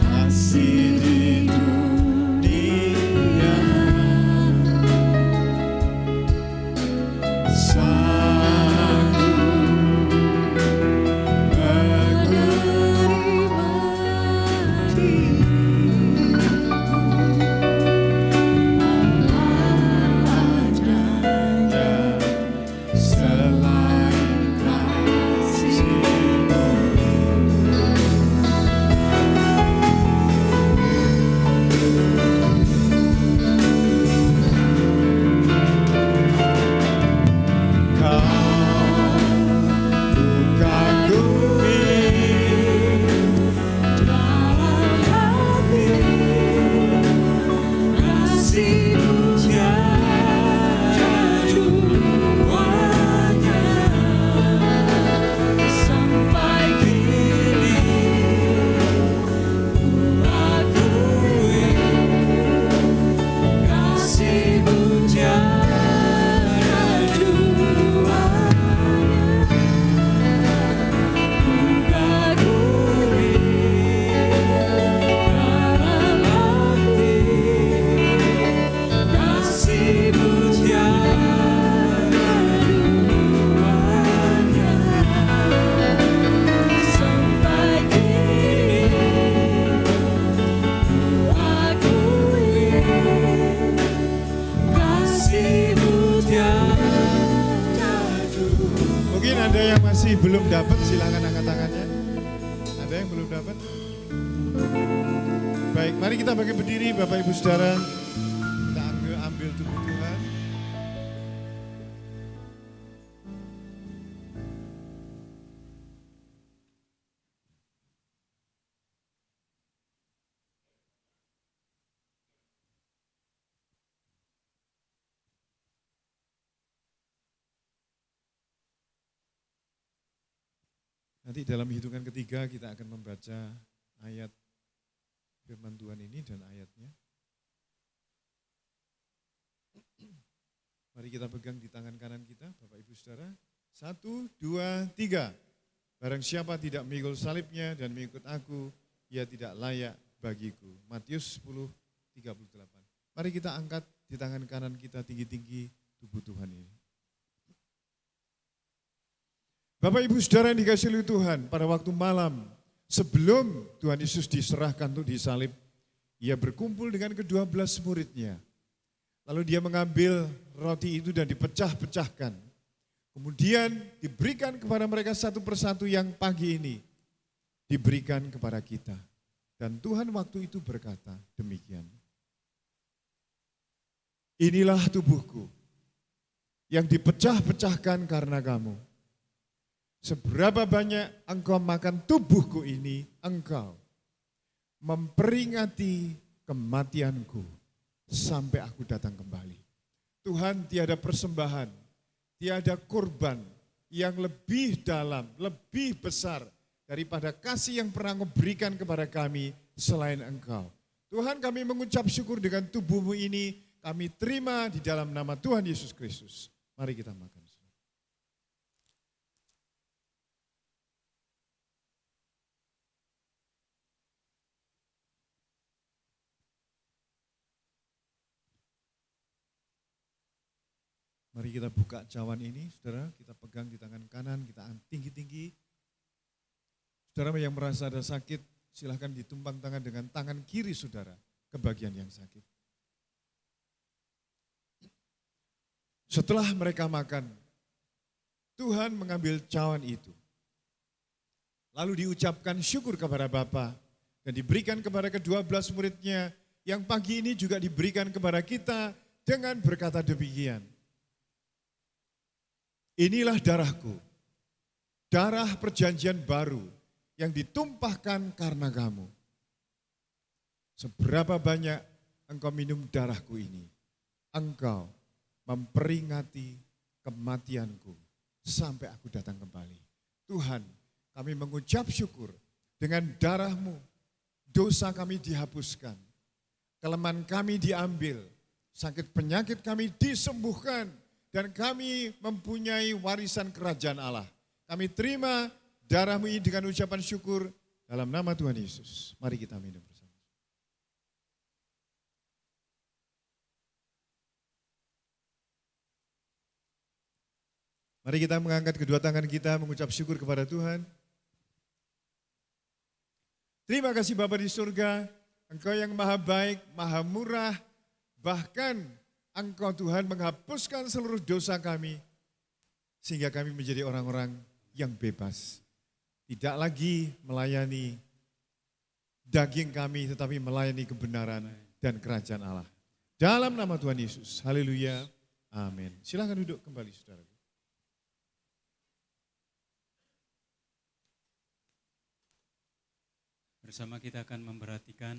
kasih di dunia sanggup mengubah adanya selain kasih-Mu. Mungkin ada yang masih belum dapat, silakan angkat tangannya. Ada yang belum dapat? Baik, mari kita bagi berdiri Bapak Ibu Saudara. Kita ambil tubuh Tuhan. Nanti dalam hitungan ketiga kita akan membaca ayat firman Tuhan ini dan ayatnya. Mari kita pegang di tangan kanan kita, Bapak Ibu Saudara. 1, 2, 3. Barang siapa tidak memikul salibnya dan mengikut aku, ia tidak layak bagiku. Matius 10:38. Mari kita angkat di tangan kanan kita tinggi-tinggi tubuh Tuhan ini. Bapak Ibu Saudara yang dikasihi oleh Tuhan, pada waktu malam sebelum Tuhan Yesus diserahkan untuk disalib, ia berkumpul dengan ke-12 muridnya. Lalu dia mengambil roti itu dan dipecah-pecahkan. Kemudian diberikan kepada mereka satu persatu yang pagi ini diberikan kepada kita. Dan Tuhan waktu itu berkata demikian. Inilah tubuhku yang dipecah-pecahkan karena kamu. Seberapa banyak engkau makan tubuhku ini, engkau memperingati kematianku sampai aku datang kembali. Tuhan, tiada persembahan, tiada kurban yang lebih dalam, lebih besar daripada kasih yang pernah Engkau berikan kepada kami selain Engkau. Tuhan, kami mengucap syukur dengan tubuh-Mu ini, kami terima di dalam nama Tuhan Yesus Kristus. Mari kita makan. Mari kita buka cawan ini, saudara, kita pegang di tangan kanan, kita angkat tinggi-tinggi. Saudara yang merasa ada sakit, silahkan ditumpang tangan dengan tangan kiri saudara ke bagian yang sakit. Setelah mereka makan, Tuhan mengambil cawan itu. Lalu diucapkan syukur kepada Bapa dan diberikan kepada ke-12 muridnya yang pagi ini juga diberikan kepada kita dengan berkata demikian. Inilah darahku, darah perjanjian baru yang ditumpahkan karena kamu. Seberapa banyak engkau minum darahku ini, engkau memperingati kematianku sampai aku datang kembali. Tuhan, kami mengucap syukur dengan darah-Mu, dosa kami dihapuskan. kelemahan kami diambil, sakit penyakit kami disembuhkan, dan kami mempunyai warisan kerajaan Allah. Kami terima darah-Mu ini dengan ucapan syukur dalam nama Tuhan Yesus. Mari kita minum bersama. Mari kita mengangkat kedua tangan kita mengucap syukur kepada Tuhan. Terima kasih Bapa di surga, Engkau yang maha baik, maha murah, bahkan Engkau Tuhan menghapuskan seluruh dosa kami, sehingga kami menjadi orang-orang yang bebas. Tidak lagi melayani daging kami, tetapi melayani kebenaran dan kerajaan Allah. Dalam nama Tuhan Yesus, haleluya, amin. Silakan duduk kembali saudara. Bersama kita akan memperhatikan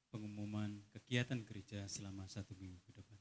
pengumuman kegiatan gereja selama 1 minggu ke depan.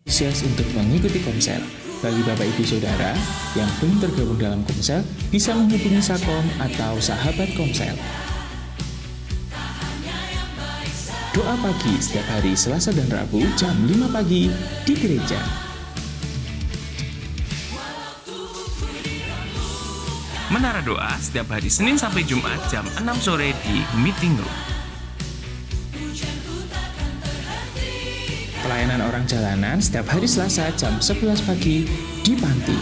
Antusias untuk mengikuti komsel. Bagi Bapak Ibu Saudara yang belum tergabung dalam komsel, bisa menghubungi Sakom atau sahabat komsel. Doa pagi setiap hari Selasa dan Rabu jam 5 pagi di gereja. Menara Doa setiap hari Senin sampai Jumat jam 6 sore di Meeting Room. Pelayanan orang jalanan setiap hari Selasa jam 11 pagi di Panti.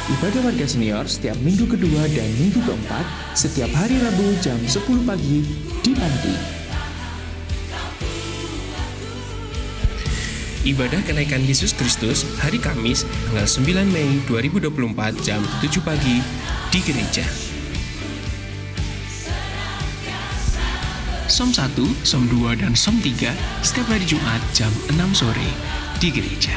Ibadah warga senior setiap minggu kedua dan minggu keempat setiap hari Rabu jam 10 pagi di Panti. Ibadah kenaikan Yesus Kristus hari Kamis tanggal 9 Mei 2024 jam 7 pagi di gereja. Som 1, Som 2, dan Som 3 setiap hari Jumat jam 6 sore di gereja.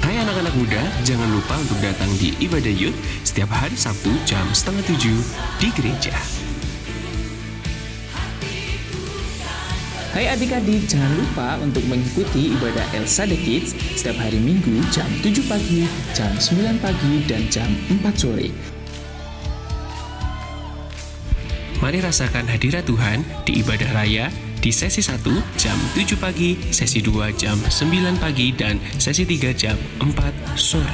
Hai anak-anak muda, jangan lupa untuk datang di ibadah youth setiap hari Sabtu jam 6:30 di gereja. Hai adik-adik, jangan lupa untuk mengikuti ibadah Elsa The Kids setiap hari Minggu jam 7 pagi, jam 9 pagi, dan jam 4 sore. Mari rasakan hadirat Tuhan di ibadah raya di sesi 1 jam 7 pagi, sesi 2 jam 9 pagi, dan sesi 3 jam 4 sore.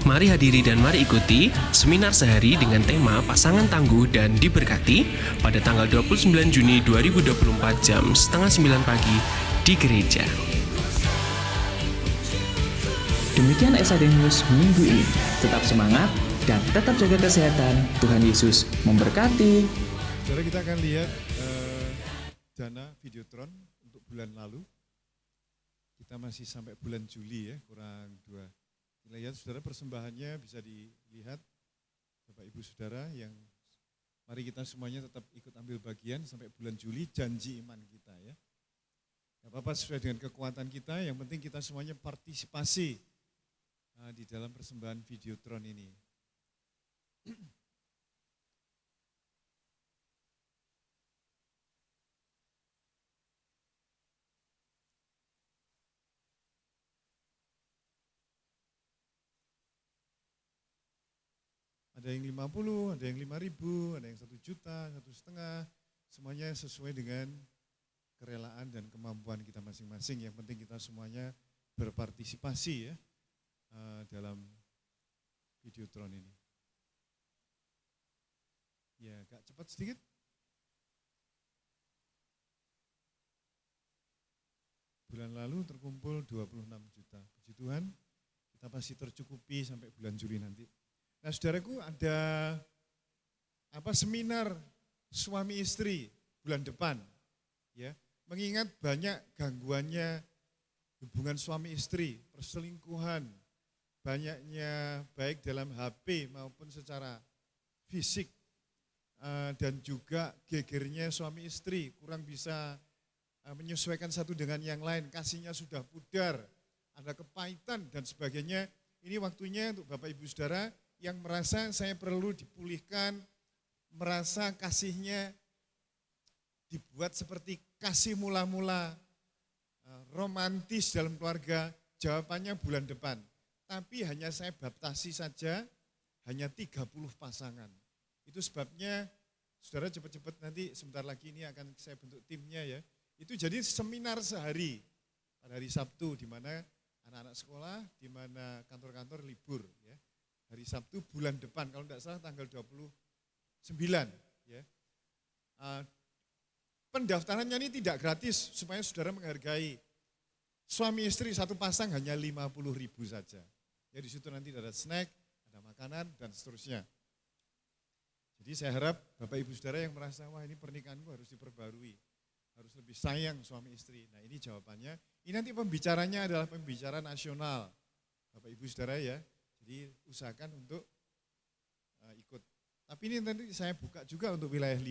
Mari hadiri dan mari ikuti seminar sehari dengan tema Pasangan Tangguh dan Diberkati pada tanggal 29 Juni 2024 jam 8:30 pagi di gereja. Demikian Elsa The News minggu ini. Tetap semangat dan tetap jaga kesehatan. Tuhan Yesus memberkati. Saudara, kita akan lihat dana Videotron untuk bulan lalu. Kita masih sampai bulan Juli ya, kurang 2. Kita lihat saudara, persembahannya bisa dilihat Bapak Ibu Saudara yang mari kita semuanya tetap ikut ambil bagian sampai bulan Juli, janji iman kita ya. Gak apa-apa, sesuai dengan kekuatan kita, yang penting kita semuanya partisipasi di dalam persembahan Videotron ini. Ada yang 50, ada yang 5.000, ada yang 1 juta, 1,5, semuanya sesuai dengan kerelaan dan kemampuan kita masing-masing. Yang penting kita semuanya berpartisipasi ya dalam Videotron ini. Ya, agak cepat sedikit. Bulan lalu terkumpul 26 juta. Puji Tuhan, kita pasti tercukupi sampai bulan Juli nanti. Nah, saudaraku, ada seminar suami istri bulan depan. Ya, mengingat banyak gangguannya hubungan suami istri, perselingkuhan, banyaknya baik dalam HP maupun secara fisik, dan juga gegernya suami istri, kurang bisa menyesuaikan satu dengan yang lain, kasihnya sudah pudar, ada kepahitan dan sebagainya. Ini waktunya untuk Bapak Ibu Saudara yang merasa saya perlu dipulihkan, merasa kasihnya dibuat seperti kasih mula-mula, romantis dalam keluarga, jawabannya bulan depan. Tapi hanya saya baptasi saja, hanya 30 pasangan. Itu sebabnya saudara cepat-cepat nanti sebentar lagi ini akan saya bentuk timnya ya. Itu jadi seminar sehari pada hari Sabtu di mana anak-anak sekolah, di mana kantor-kantor libur ya. Hari Sabtu bulan depan kalau tidak salah tanggal 29 ya. Pendaftarannya ini tidak gratis supaya saudara menghargai. Suami istri satu pasang hanya 50.000 saja. Ya di situ nanti ada snack, ada makanan dan seterusnya. Jadi saya harap Bapak Ibu Saudara yang merasa wah ini pernikahanku harus diperbarui, harus lebih sayang suami istri. Nah ini jawabannya. Ini nanti pembicaranya adalah pembicara nasional, Bapak Ibu Saudara ya. Jadi usahakan untuk ikut. Tapi ini nanti saya buka juga untuk wilayah 5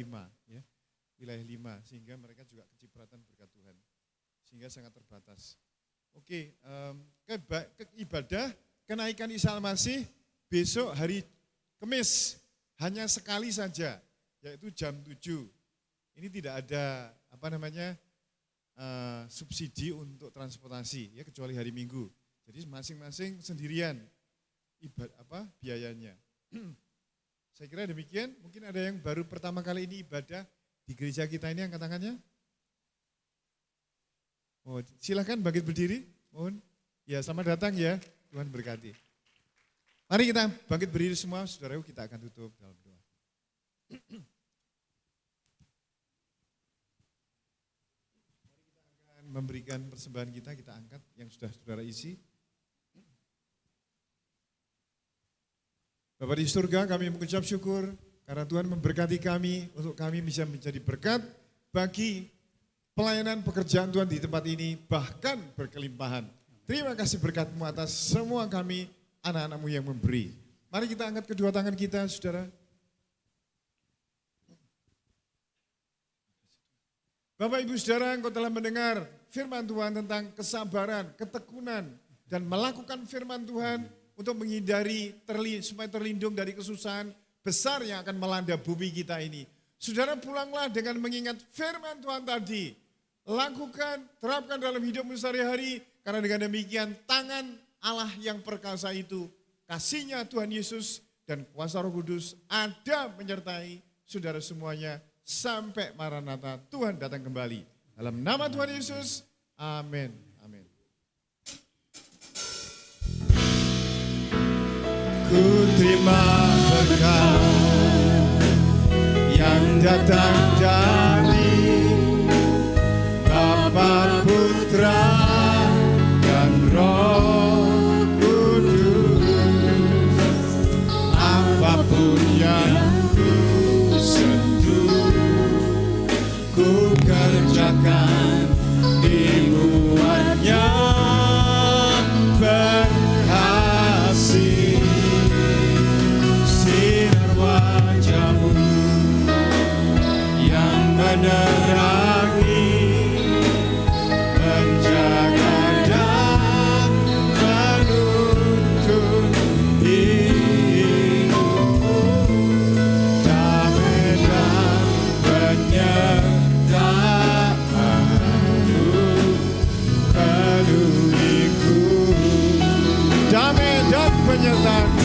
ya. Wilayah 5 sehingga mereka juga kecipratan berkat Tuhan. Sehingga sangat terbatas. Oke, ibadah kenaikan Isa Al-Masih besok hari Kamis hanya sekali saja, yaitu jam 7. Ini tidak ada subsidi untuk transportasi ya kecuali hari Minggu. Jadi masing-masing sendirian biayanya. Saya kira demikian. Mungkin ada yang baru pertama kali ini ibadah di gereja kita ini, angkat tangannya. Oh, silakan bangkit berdiri, mohon. Ya, selamat datang ya, Tuhan berkati. Mari kita bangkit berdiri semua, saudaraku, kita akan tutup dalam doa. Mari kita akan memberikan persembahan kita angkat yang sudah saudara isi. Bapa di surga, kami mengucap syukur karena Tuhan memberkati kami untuk kami bisa menjadi berkat bagi pelayanan pekerjaan Tuhan di tempat ini, bahkan berkelimpahan. Terima kasih berkat-Mu atas semua kami, anak-anak-Mu yang memberi. Mari kita angkat kedua tangan kita, saudara. Bapak Ibu Saudara, engkau telah mendengar firman Tuhan tentang kesabaran, ketekunan, dan melakukan firman Tuhan untuk menghindari, supaya terlindung dari kesusahan besar yang akan melanda bumi kita ini. Saudara pulanglah dengan mengingat firman Tuhan tadi. Lakukan, terapkan dalam hidupmu sehari-hari, karena dengan demikian tangan Allah yang perkasa itu, kasih-Nya Tuhan Yesus dan kuasa Roh Kudus ada menyertai saudara semuanya sampai Maranatha, Tuhan datang kembali. Dalam nama Tuhan Yesus, amin. Amin. Ku terima berkat yang datang dari Bapa, Putra, dan Roh Kudus. Apapun yang ku sentuh, ku kerjakan dimuatnya berhasil. Sinar wajah-Mu yang menerangi, menjaga dan menuntun hidupku, damai dan penyertaan-Mu penuhiku, damai dan penyertaan.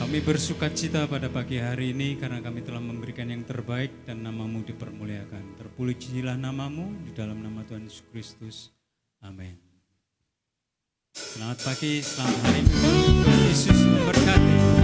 Kami bersukacita pada pagi hari ini karena kami telah memberikan yang terbaik dan nama-Mu dipermuliakan. Terpujilah nama-Mu di dalam nama Tuhan Yesus Kristus. Amin. Selamat pagi, selamat hari Minggu. Tuhan Yesus memberkati.